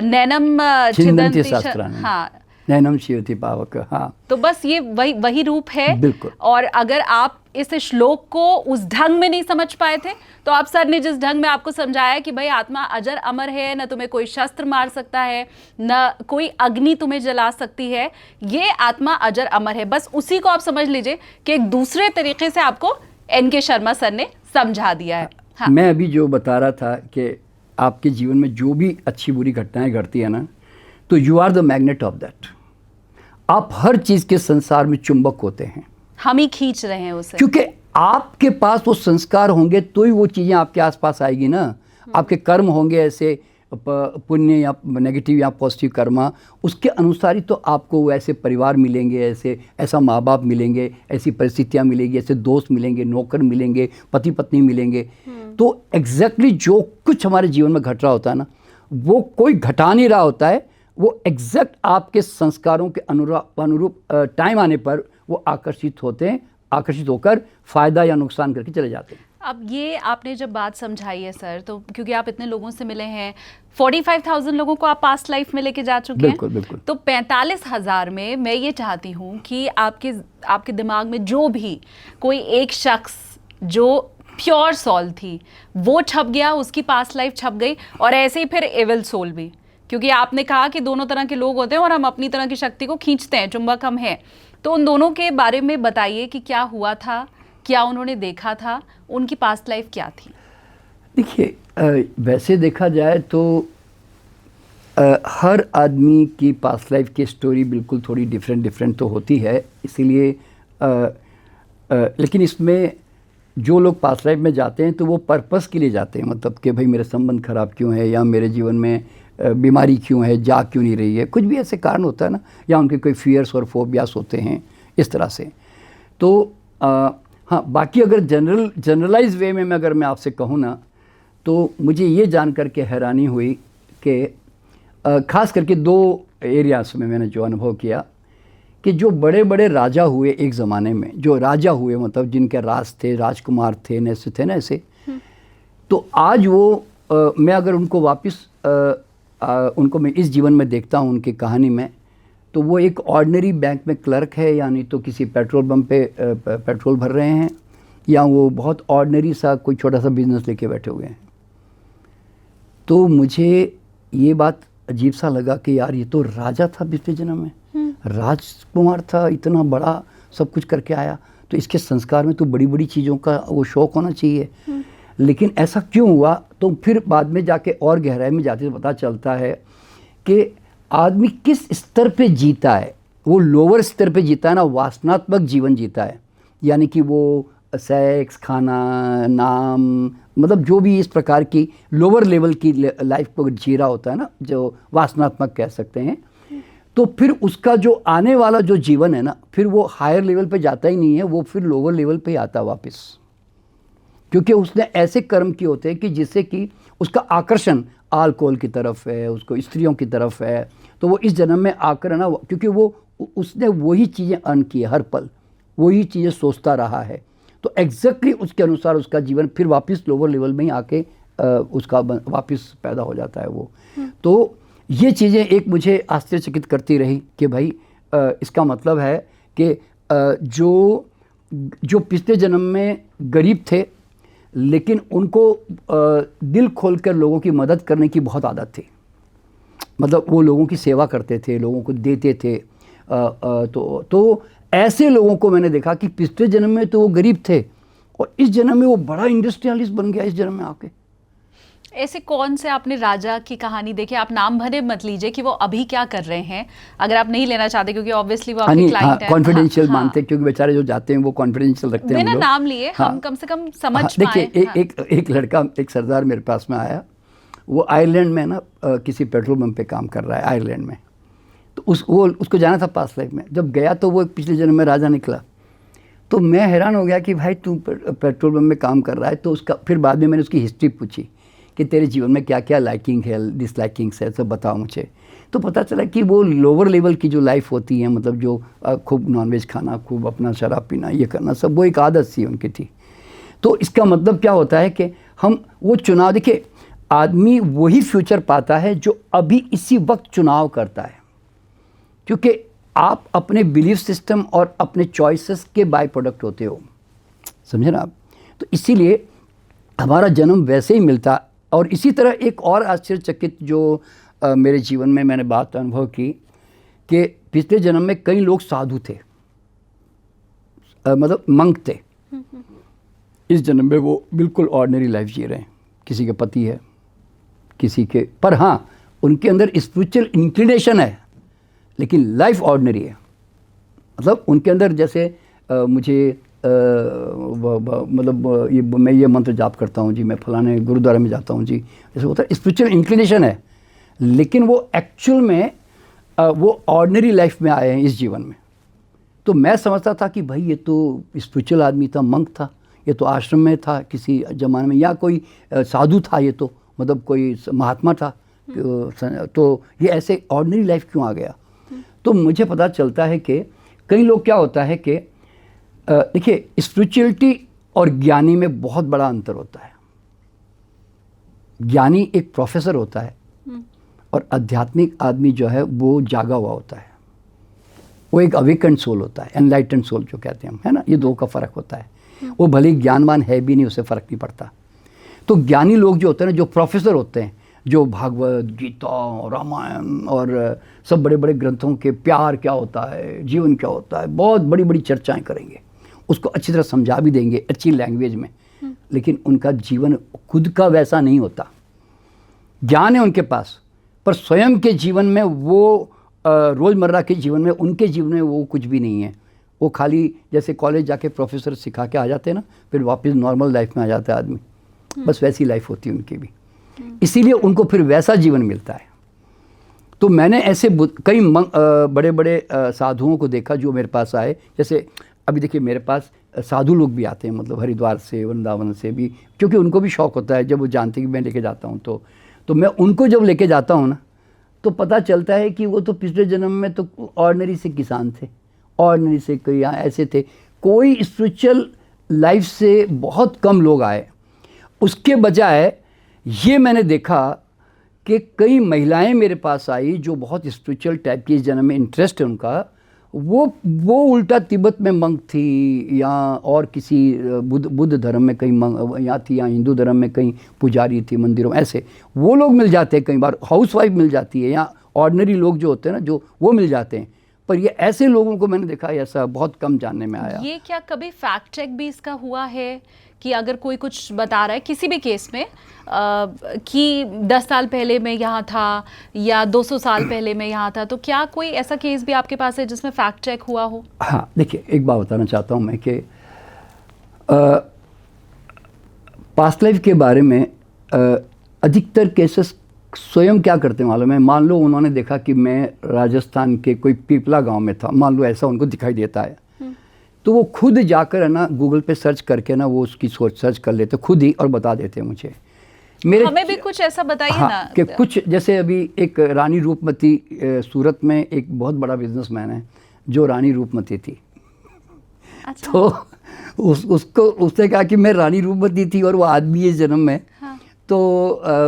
नैनम छिदन्ति, हाँ, नैनम शिवति पावक। हाँ, तो बस ये वही रूप है। बिल्कुल। और अगर आप इस श्लोक को उस ढंग में नहीं समझ पाए थे, तो आप सर ने जिस ढंग में आपको समझाया कि भाई आत्मा अजर अमर है, न तुम्हें कोई शस्त्र मार सकता है, न कोई अग्नि तुम्हें जला सकती है, ये आत्मा अजर अमर है, बस उसी को आप समझ लीजिए कि एक दूसरे तरीके से आपको NK शर्मा सर ने समझा दिया है। हाँ। मैं अभी जो बता रहा था कि आपके जीवन में जो भी अच्छी बुरी घटनाएं घटती है ना, तो you are the magnet of that. आप हर चीज़ के संसार में चुंबक होते हैं, हम ही खींच रहे हैं उसे, क्योंकि आपके पास वो संस्कार होंगे तो ही वो चीज़ें आपके आसपास आएगी ना। आपके कर्म होंगे ऐसे पुण्य या नेगेटिव या पॉजिटिव कर्मा, उसके अनुसार ही तो आपको वैसे परिवार मिलेंगे, ऐसा माँ बाप मिलेंगे, ऐसी परिस्थितियाँ मिलेंगी, ऐसे दोस्त मिलेंगे, नौकर मिलेंगे, पति पत्नी मिलेंगे। तो एग्जैक्टली जो कुछ हमारे जीवन में घट रहा होता है ना, वो कोई घटा नहीं रहा होता है, वो एग्जैक्ट आपके संस्कारों के अनुरूप टाइम आने पर वो आकर्षित होते हैं, आकर्षित होकर फ़ायदा या नुकसान करके चले जाते हैं। अब ये आपने जब बात समझाई है सर, तो क्योंकि आप इतने लोगों से मिले हैं, 45,000 लोगों को आप पास्ट लाइफ में लेके जा चुके हैं। बिल्कुल बिल्कुल। तो 45,000 में मैं ये चाहती हूँ कि आपके दिमाग में जो भी कोई एक शख्स जो प्योर सोल थी वो छप गया, उसकी पास्ट लाइफ छप गई, और ऐसे ही फिर एविल सोल भी, क्योंकि आपने कहा कि दोनों तरह के लोग होते हैं और हम अपनी तरह की शक्ति को खींचते हैं, चुंबक हम हैं। तो उन दोनों के बारे में बताइए कि क्या हुआ था, क्या उन्होंने देखा था, उनकी पास्ट लाइफ क्या थी? देखिए, वैसे देखा जाए तो हर आदमी की पास्ट लाइफ की स्टोरी बिल्कुल थोड़ी डिफरेंट तो होती है, इसीलिए लेकिन इसमें जो लोग पास्ट लाइफ में जाते हैं तो वो पर्पस के लिए जाते हैं, मतलब कि भाई मेरे संबंध खराब क्यों है, या मेरे जीवन में बीमारी क्यों है, जा क्यों नहीं रही है, कुछ भी ऐसे कारण होता है ना, या उनके कोई फियर्स और फोबियास होते हैं इस तरह से। तो हाँ, बाकी अगर जनरलाइज वे में अगर मैं आपसे कहूँ ना, तो मुझे ये जान कर के हैरानी हुई कि ख़ास करके 2 एरियाज़ में मैंने जो अनुभव किया कि जो बड़े बड़े राजा हुए एक ज़माने में, जो राजा हुए मतलब जिनके राज थे, राजकुमार थे, ऐसे थे ना ऐसे, तो आज वो मैं अगर उनको वापस उनको मैं इस जीवन में देखता हूँ उनकी कहानी में, तो वो एक ऑर्डिनरी बैंक में क्लर्क है, यानी तो किसी पेट्रोल पंप पे पेट्रोल भर रहे हैं, या वो बहुत ऑर्डिनरी सा कोई छोटा सा बिजनेस लेके बैठे हुए हैं। तो मुझे ये बात अजीब सा लगा कि यार ये तो राजा था पिछले जन्म में, राजकुमार था, इतना बड़ा सब कुछ करके आया, तो इसके संस्कार में तो बड़ी बड़ी चीज़ों का वो शौक़ होना चाहिए। लेकिन ऐसा क्यों हुआ? तो फिर बाद में जाके और गहराई में जाते पता चलता है कि आदमी किस स्तर पे जीता है। वो लोअर स्तर पे जीता है ना, वासनात्मक जीवन जीता है, यानी कि वो सेक्स, खाना, नाम, मतलब जो भी इस प्रकार की लोअर लेवल की लाइफ को जी रहा होता है ना, जो वासनात्मक कह सकते हैं। तो फिर उसका जो आने वाला जो जीवन है ना, फिर वो हायर लेवल पे जाता ही नहीं है, वो फिर लोअर लेवल पे आता वापस, क्योंकि उसने ऐसे कर्म किए होते हैं कि जिससे कि उसका आकर्षण अल्कोहल की तरफ है, उसको स्त्रियों की तरफ है, तो वो इस जन्म में आकर है ना, क्योंकि वो उसने वही चीज़ें अर्न की है, हर पल वही चीज़ें सोचता रहा है, तो एग्जैक्टली उसके अनुसार उसका जीवन फिर वापस लोअर लेवल में ही आके उसका वापस पैदा हो जाता है वो। तो ये चीज़ें एक मुझे आश्चर्यचकित करती रही कि भाई इसका मतलब है कि जो पिछले जन्म में गरीब थे, लेकिन उनको दिल खोलकर लोगों की मदद करने की बहुत आदत थी, मतलब वो लोगों की सेवा करते थे, लोगों को देते थे। तो ऐसे लोगों को मैंने देखा कि पिछले जन्म में तो वो गरीब थे और इस जन्म में वो बड़ा इंडस्ट्रियलिस्ट बन गया इस जन्म में आके। ऐसे कौन से आपने राजा की कहानी देखी? आप नाम भरे मत लीजिए कि वो अभी क्या कर रहे हैं, अगर आप नहीं लेना चाहते, क्योंकि ऑब्वियसली वो आपके क्लाइंट हैं। कॉन्फिडेंशियल मानते हैं, क्योंकि बेचारे जो जाते हैं वो कॉन्फिडेंशियल रखते हैं, बिना नाम लिए हम कम से कम समझ पाएं। देखिए, एक लड़का, एक सरदार मेरे पास में आया, वो आयरलैंड में ना किसी पेट्रोल पंप पे काम कर रहा है आयरलैंड में। तो उसको जाना था पास्ट लाइफ में, जब गया तो वो पिछले जन्म में राजा निकला। तो मैं हैरान हो गया कि भाई तू पेट्रोल पंप में काम कर रहा है, तो उसका फिर बाद में मैंने उसकी हिस्ट्री पूछी कि तेरे जीवन में क्या क्या लाइकिंग है, डिसलाइकिंग्स है, सब बताओ मुझे। तो पता चला कि वो लोअर लेवल की जो लाइफ होती है, मतलब जो खूब नॉनवेज खाना, खूब अपना शराब पीना, ये करना, सब वो एक आदत सी उनकी थी। तो इसका मतलब क्या होता है कि हम वो चुनाव, देखिए आदमी वही फ्यूचर पाता है जो अभी इसी वक्त चुनाव करता है क्योंकि आप अपने बिलीफ सिस्टम और अपने चॉइसेस के बाय प्रोडक्ट होते हो, समझे ना आप। तो इसीलिए हमारा जन्म वैसे ही मिलता। और इसी तरह एक और आश्चर्यचकित जो मेरे जीवन में मैंने बात अनुभव की कि पिछले जन्म में कई लोग साधु थे, मतलब मंक थे। इस जन्म में वो बिल्कुल ऑर्डिनरी लाइफ जी रहे हैं। किसी के पति है, किसी के, पर हाँ उनके अंदर स्पिरिचुअल इंक्लिनेशन है, लेकिन लाइफ ऑर्डिनरी है। मतलब उनके अंदर जैसे मुझे मतलब मैं ये मंत्र जाप करता हूँ जी, मैं फलाने गुरुद्वारे में जाता हूँ जी, जैसे होता है स्पिरिचुअल इंक्लिनेशन है, लेकिन वो एक्चुअल में वो ऑर्डिनरी लाइफ में आए हैं इस जीवन में। तो मैं समझता था कि भाई ये तो स्पिरिचुअल आदमी था, मंक था, ये तो आश्रम में था किसी ज़माने में, या कोई साधु था, ये तो मतलब कोई महात्मा था, तो ये ऐसे ऑर्डिनरी लाइफ क्यों आ गया। तो मुझे पता चलता है कि कई लोग क्या होता है कि देखिए स्पिरिचुअलिटी और ज्ञानी में बहुत बड़ा अंतर होता है। ज्ञानी एक प्रोफेसर होता है और आध्यात्मिक आदमी जो है वो जागा हुआ होता है, वो एक अवेकेंड सोल होता है, एनलाइटेंड सोल जो कहते हैं हम, है ना। ये दो का फ़र्क होता है। वो भले ज्ञानवान है भी नहीं, उसे फ़र्क नहीं पड़ता। तो ज्ञानी लोग जो होते हैं ना, जो प्रोफेसर होते हैं, जो भागवत गीता रामायण और सब बड़े बड़े ग्रंथों के प्यार क्या होता है, जीवन क्या होता है, बहुत बड़ी बड़ी चर्चाएं करेंगे, उसको अच्छी तरह समझा भी देंगे अच्छी लैंग्वेज में, लेकिन उनका जीवन खुद का वैसा नहीं होता। ज्ञान है उनके पास, पर स्वयं के जीवन में वो रोज़मर्रा के जीवन में, उनके जीवन में वो कुछ भी नहीं है। वो खाली जैसे कॉलेज जाके प्रोफेसर सिखा के आ जाते हैं ना, फिर वापस नॉर्मल लाइफ में आ जाता है आदमी, बस वैसी लाइफ होती है उनकी भी। इसीलिए उनको फिर वैसा जीवन मिलता है। तो मैंने ऐसे कई बड़े बड़े साधुओं को देखा जो मेरे पास आए। जैसे अभी देखिए मेरे पास साधु लोग भी आते हैं, मतलब हरिद्वार से, वृंदावन से भी, क्योंकि उनको भी शौक़ होता है। जब वो जानते हैं कि मैं लेके जाता हूँ तो मैं उनको जब लेके जाता हूँ ना, तो पता चलता है कि वो तो पिछले जन्म में तो ऑर्डिनरी से किसान थे, ऑर्डिनरी से कोई ऐसे थे, कोई स्पिरिचुअल लाइफ से बहुत कम लोग आए। उसके बजाय ये मैंने देखा कि कई महिलाएं मेरे पास आई जो बहुत स्पिरिचुअल टाइप की, इस जन्म में इंटरेस्ट है उनका, वो उल्टा तिब्बत में मंक थी, या और किसी बुद्ध धर्म में कहीं यहाँ थी, या हिंदू धर्म में कहीं पुजारी थी मंदिरों में। ऐसे वो लोग मिल जाते हैं, कई बार हाउसवाइफ मिल जाती है, या ऑर्डिनरी लोग जो होते हैं ना, जो वो मिल जाते हैं। पर ये ऐसे लोगों को मैंने देखा, ऐसा बहुत कम जानने में आया। ये क्या कभी फैक्ट चेक भी इसका हुआ है कि अगर कोई कुछ बता रहा है किसी भी केस में कि 10 साल पहले मैं यहाँ था या 200 साल पहले मैं यहाँ था, तो क्या कोई ऐसा केस भी आपके पास है जिसमें फैक्ट चेक हुआ हो? हाँ, देखिए एक बात बताना चाहता हूँ मैं कि पास्ट लाइफ के बारे में अधिकतर केसेस स्वयं क्या करते हैं मालूम है। मान लो उन्होंने देखा कि मैं राजस्थान के कोई पीपला गांव में था, मान लो ऐसा उनको दिखाई देता है, तो वो खुद जाकर है ना गूगल पे सर्च करके ना वो उसकी सोच सर्च कर लेते खुद ही और बता देते हैं मुझे। हमें भी कुछ ऐसा बताइए हाँ, ना कि कुछ जैसे अभी एक रानी रूपमती, सूरत में एक बहुत बड़ा बिजनेसमैन है जो रानी रूपमती थी। अच्छा। तो उसको उसने कहा कि मैं रानी रूपमती थी और वो आदमी इस जन्म में। हाँ। तो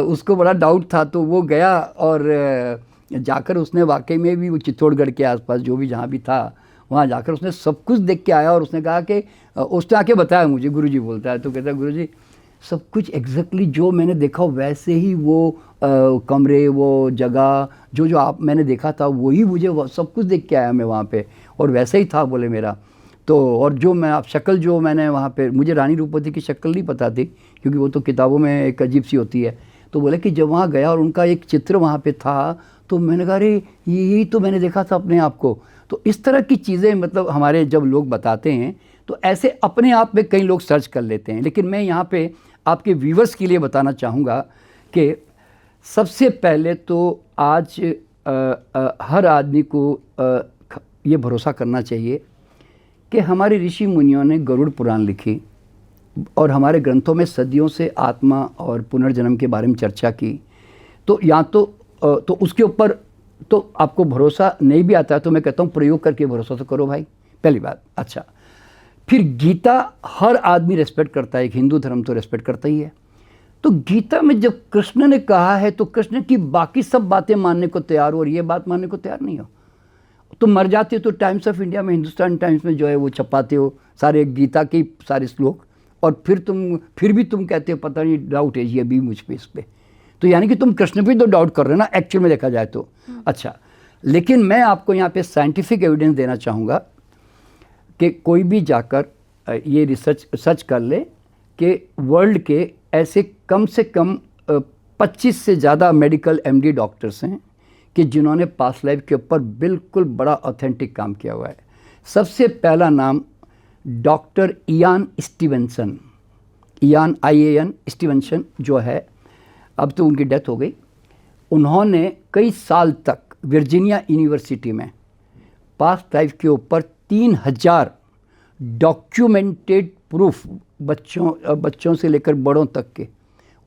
उसको बड़ा डाउट था, तो वो गया और जाकर उसने वाकई में भी वो चित्तौड़गढ़ के आसपास जो भी जहाँ भी था वहाँ जाकर उसने सब कुछ देख के आया, और उसने कहा कि उसने आके बताया मुझे, गुरुजी बोलता है, तो कहता है गुरुजी सब कुछ एग्जैक्टली जो मैंने देखा वैसे ही वो कमरे, वो जगह जो आप मैंने देखा था वही मुझे सब कुछ देख के आया मैं वहाँ पे, और वैसे ही था बोले मेरा। तो और जो मैं आप शक्ल जो मैंने वहाँ पे, मुझे रानी रूपमती की शक्ल नहीं पता थी क्योंकि वो तो किताबों में एक अजीब सी होती है। तो बोले कि जब वहाँ गया और उनका एक चित्र वहाँ पे था, तो मैंने कहा अरे यही तो मैंने देखा था अपने आप को। तो इस तरह की चीज़ें मतलब हमारे जब लोग बताते हैं तो ऐसे अपने आप में कई लोग सर्च कर लेते हैं। लेकिन मैं यहाँ पे आपके व्यूवर्स के लिए बताना चाहूँगा कि सबसे पहले तो आज हर आदमी को ये भरोसा करना चाहिए कि हमारे ऋषि मुनियों ने गरुड़ पुराण लिखी और हमारे ग्रंथों में सदियों से आत्मा और पुनर्जन्म के बारे में चर्चा की। तो या तो उसके ऊपर तो आपको भरोसा नहीं भी आता है तो मैं कहता हूँ प्रयोग करके भरोसा तो करो भाई, पहली बात। अच्छा, फिर गीता हर आदमी रेस्पेक्ट करता है, एक हिंदू धर्म तो रेस्पेक्ट करता ही है। तो गीता में जब कृष्ण ने कहा है तो कृष्ण की बाकी सब बातें मानने को तैयार हो और ये बात मानने को तैयार नहीं हो। तुम मर जाते हो तो टाइम्स ऑफ इंडिया में, हिंदुस्तान टाइम्स में जो है वो छपाते हो सारे गीता के सारे श्लोक, और फिर भी तुम कहते हो पता नहीं डाउट है ये भी मुझ पे इस पे। तो यानी कि तुम कृष्ण पे तो डाउट कर रहे हो ना एक्चुअल में देखा जाए तो। अच्छा, लेकिन मैं आपको यहाँ पे साइंटिफिक एविडेंस देना चाहूँगा कि कोई भी जाकर ये रिसर्च सर्च कर ले कि वर्ल्ड के ऐसे कम से कम 25 से ज़्यादा मेडिकल एमडी डॉक्टर्स हैं कि जिन्होंने पास्ट लाइफ के ऊपर बिल्कुल बड़ा ऑथेंटिक काम किया हुआ है। सबसे पहला नाम doctor Ian Stevenson, Ian IAN Stevenson जो है, अब तो उनकी डेथ हो गई। उन्होंने कई साल तक वर्जीनिया यूनिवर्सिटी में पास्ट लाइफ के ऊपर 3000 डॉक्यूमेंटेड प्रूफ बच्चों से लेकर बड़ों तक के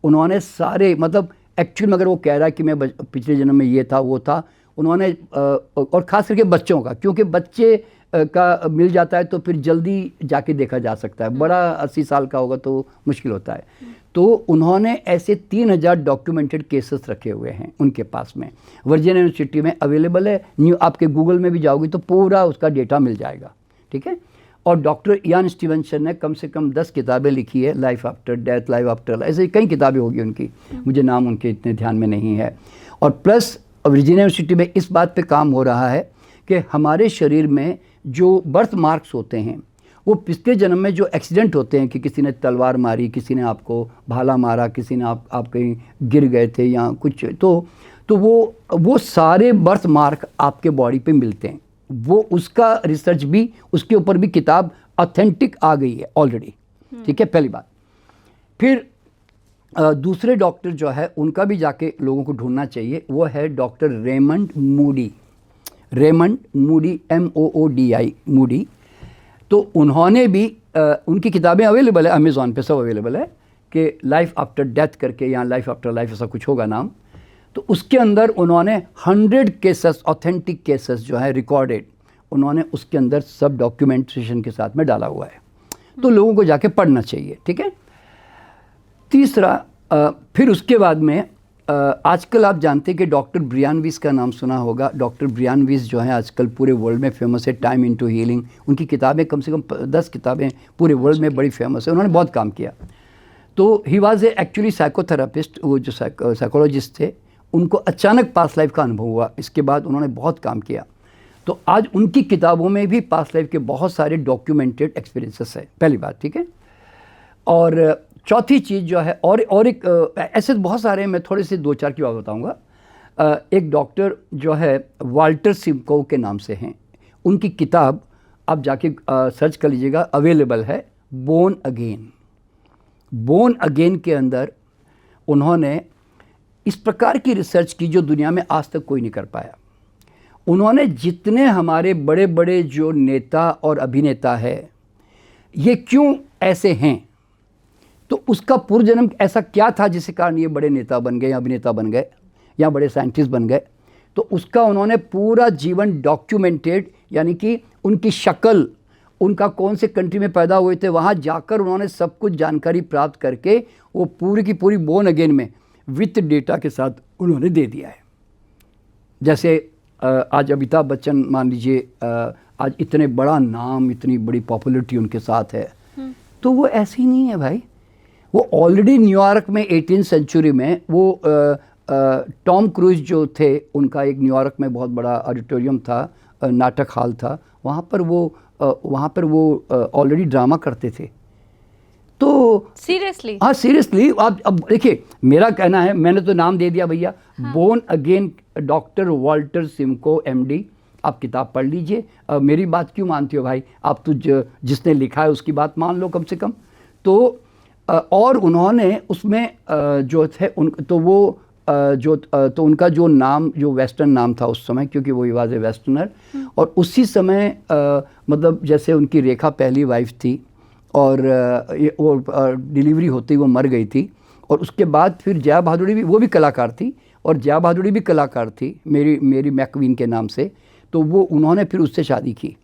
उन्होंने सारे, मतलब एक्चुअल में अगर वो कह रहा है कि मैं पिछले जन्म में ये था वो था, उन्होंने और ख़ास करके बच्चों का, क्योंकि बच्चे का मिल जाता है तो फिर जल्दी जाके देखा जा सकता है, बड़ा 80 साल का होगा तो मुश्किल होता है। तो उन्होंने ऐसे 3000 डॉक्यूमेंटेड केसेस रखे हुए हैं उनके पास में, वर्जीनिया यूनिवर्सिटी में अवेलेबल है। आपके गूगल में भी जाओगे तो पूरा उसका डेटा मिल जाएगा, ठीक है। और डॉक्टर इयान स्टीवेंसन ने कम से कम 10 किताबें लिखी है, life after death, life after life, ऐसे कई किताबें होगी उनकी, मुझे नाम उनके इतने ध्यान में नहीं है। और प्लस वर्जीनिया यूनिवर्सिटी में इस बात पे काम हो रहा है कि हमारे शरीर में जो बर्थ मार्क्स होते हैं वो पिछले जन्म में जो एक्सीडेंट होते हैं कि किसी ने तलवार मारी, किसी ने आपको भाला मारा, किसी ने आप कहीं गिर गए थे या कुछ, तो वो सारे बर्थ मार्क आपके बॉडी पे मिलते हैं। वो उसका रिसर्च भी, उसके ऊपर भी किताब ऑथेंटिक आ गई है ऑलरेडी, ठीक है, पहली बात। फिर दूसरे डॉक्टर जो है उनका भी जाके लोगों को ढूंढना चाहिए, वो है doctor Raymond Moody, Raymond Moody MOODI Moody. तो उन्होंने भी उनकी किताबें अवेलेबल है अमेज़ॉन पे, सब अवेलेबल है कि लाइफ आफ्टर डेथ करके या लाइफ आफ्टर लाइफ ऐसा कुछ होगा नाम। तो उसके अंदर उन्होंने 100 केसेस, ऑथेंटिक केसेस जो है रिकॉर्डेड, उन्होंने उसके अंदर सब डॉक्यूमेंटेशन के साथ में डाला हुआ है। तो लोगों को जाके पढ़ना चाहिए, ठीक है। तीसरा, फिर उसके बाद में आजकल आप जानते हैं कि डॉक्टर ब्रियान वीस का नाम सुना होगा। डॉक्टर ब्रियान वीस जो है आजकल पूरे वर्ल्ड में फेमस है, टाइम इनटू हीलिंग, उनकी किताबें कम से कम 10 किताबें पूरे वर्ल्ड में बड़ी फेमस है, उन्होंने बहुत काम किया। तो ही वाज एक्चुअली साइकोथेरापिस्ट, वो जो साइकोलॉजिस्ट थे, उनको अचानक पास्ट लाइफ का अनुभव हुआ, इसके बाद उन्होंने बहुत काम किया। तो आज उनकी किताबों में भी पास्ट लाइफ के बहुत सारे डॉक्यूमेंटेड एक्सपीरियंसेस है, पहली बात, ठीक है। और चौथी चीज़ जो है, और एक ऐसे बहुत सारे हैं, मैं थोड़े से 2-4 की बात बताऊंगा। एक डॉक्टर जो है वाल्टर सिमकोव के नाम से हैं, उनकी किताब आप जाके सर्च कर लीजिएगा, अवेलेबल है, बोर्न अगेन। बोर्न अगेन के अंदर उन्होंने इस प्रकार की रिसर्च की जो दुनिया में आज तक कोई नहीं कर पाया। उन्होंने जितने हमारे बड़े बड़े जो नेता और अभिनेता है ये क्यों ऐसे हैं, तो उसका पूर्व जन्म ऐसा क्या था जिसके कारण ये बड़े नेता बन गए या अभिनेता बन गए या बड़े साइंटिस्ट बन गए, तो उसका उन्होंने पूरा जीवन डॉक्यूमेंटेड, यानी कि उनकी शक्ल, उनका कौन से कंट्री में पैदा हुए थे, वहाँ जाकर उन्होंने सब कुछ जानकारी प्राप्त करके वो पूरी की पूरी बोर्न अगेन में विथ डेटा के साथ उन्होंने दे दिया है। जैसे आज अमिताभ बच्चन मान लीजिए, आज इतने बड़ा नाम, इतनी बड़ी पॉपुलरिटी उनके साथ है, तो वो ऐसे ही नहीं है भाई। वो ऑलरेडी न्यूयॉर्क में 18th सेंचुरी में वो टॉम क्रूज जो थे, उनका एक न्यूयॉर्क में बहुत बड़ा ऑडिटोरियम था, नाटक हॉल था, वहाँ पर वो ऑलरेडी ड्रामा करते थे। तो सीरियसली, हाँ सीरियसली, आप अब देखिए, मेरा कहना है, मैंने तो नाम दे दिया भैया, born again, doctor Walter Semkiw MD, आप किताब पढ़ लीजिए। मेरी बात क्यों मानती हो भाई, आप तो जिसने लिखा है उसकी बात मान लो कम से कम। तो और उन्होंने उसमें जो थे तो वो तो उनका जो नाम, जो वेस्टर्न नाम था उस समय, क्योंकि वो वाज ए वेस्टर्नर, और उसी समय मतलब जैसे उनकी रेखा पहली वाइफ थी और डिलीवरी होती वो मर गई थी, और उसके बाद फिर जया भादुड़ी भी, वो भी कलाकार थी, और जया भादुड़ी भी कलाकार थी मेरी मैकवीन के नाम से, तो वो उन्होंने फिर उससे शादी की।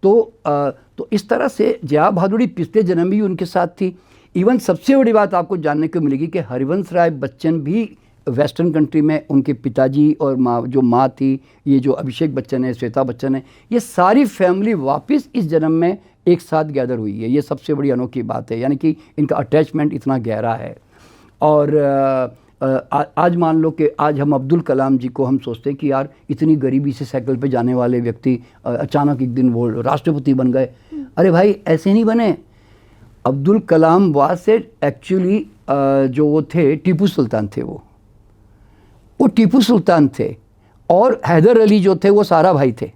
तो इस तरह से जया भादुड़ी पिछले जन्म भी उनके साथ थी। इवन सबसे बड़ी बात आपको जानने को मिलेगी कि हरिवंश राय बच्चन भी वेस्टर्न कंट्री में उनके पिताजी और माँ, जो माँ थी, ये जो अभिषेक बच्चन है, श्वेता बच्चन है, ये सारी फैमिली वापस इस जन्म में एक साथ गैदर हुई है। ये सबसे बड़ी अनोखी बात है, यानी कि इनका अटैचमेंट इतना गहरा है। और आज मान लो कि आज हम अब्दुल कलाम जी को हम सोचते हैं कि यार इतनी गरीबी से साइकिल पे जाने वाले व्यक्ति अचानक एक दिन वो राष्ट्रपति बन गए। अरे भाई ऐसे नहीं बने। अब्दुल कलाम वाज से एक्चुअली जो वो थे टीपू सुल्तान थे, वो टीपू सुल्तान थे, और हैदर अली जो थे वो सारा भाई थे।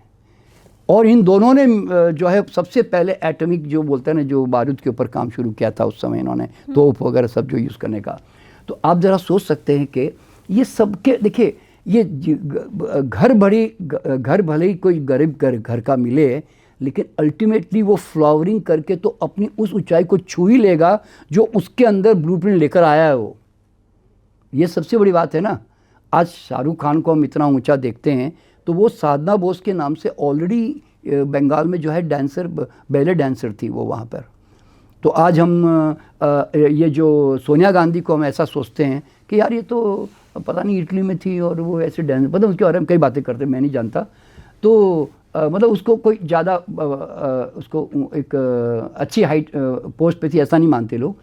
और इन दोनों ने जो है सबसे पहले एटॉमिक जो बोलते हैं ना, जो बारूद के ऊपर काम शुरू किया था उस समय इन्होंने, तोप वगैरह सब जो यूज़ करने का। तो आप ज़रा सोच सकते हैं कि ये सबके, देखिए ये घर भले ही कोई गरीब घर का मिले, लेकिन अल्टीमेटली वो फ्लावरिंग करके तो अपनी उस ऊंचाई को छू ही लेगा जो उसके अंदर ब्लूप्रिंट लेकर आया है वो। ये सबसे बड़ी बात है ना। आज शाहरुख खान को हम इतना ऊंचा देखते हैं, तो वो साधना बोस के नाम से ऑलरेडी बंगाल में जो है डांसर, बैले डांसर थी वो वहाँ पर। तो आज हम ये जो सोनिया गांधी को हम ऐसा सोचते हैं कि यार ये तो पता नहीं इटली में थी और वो ऐसे डांस, मतलब उसके बारे में कई बातें करते, मैं नहीं जानता। तो मतलब उसको कोई ज़्यादा उसको एक अच्छी हाइट पोस्ट पे थी ऐसा नहीं मानते लोग।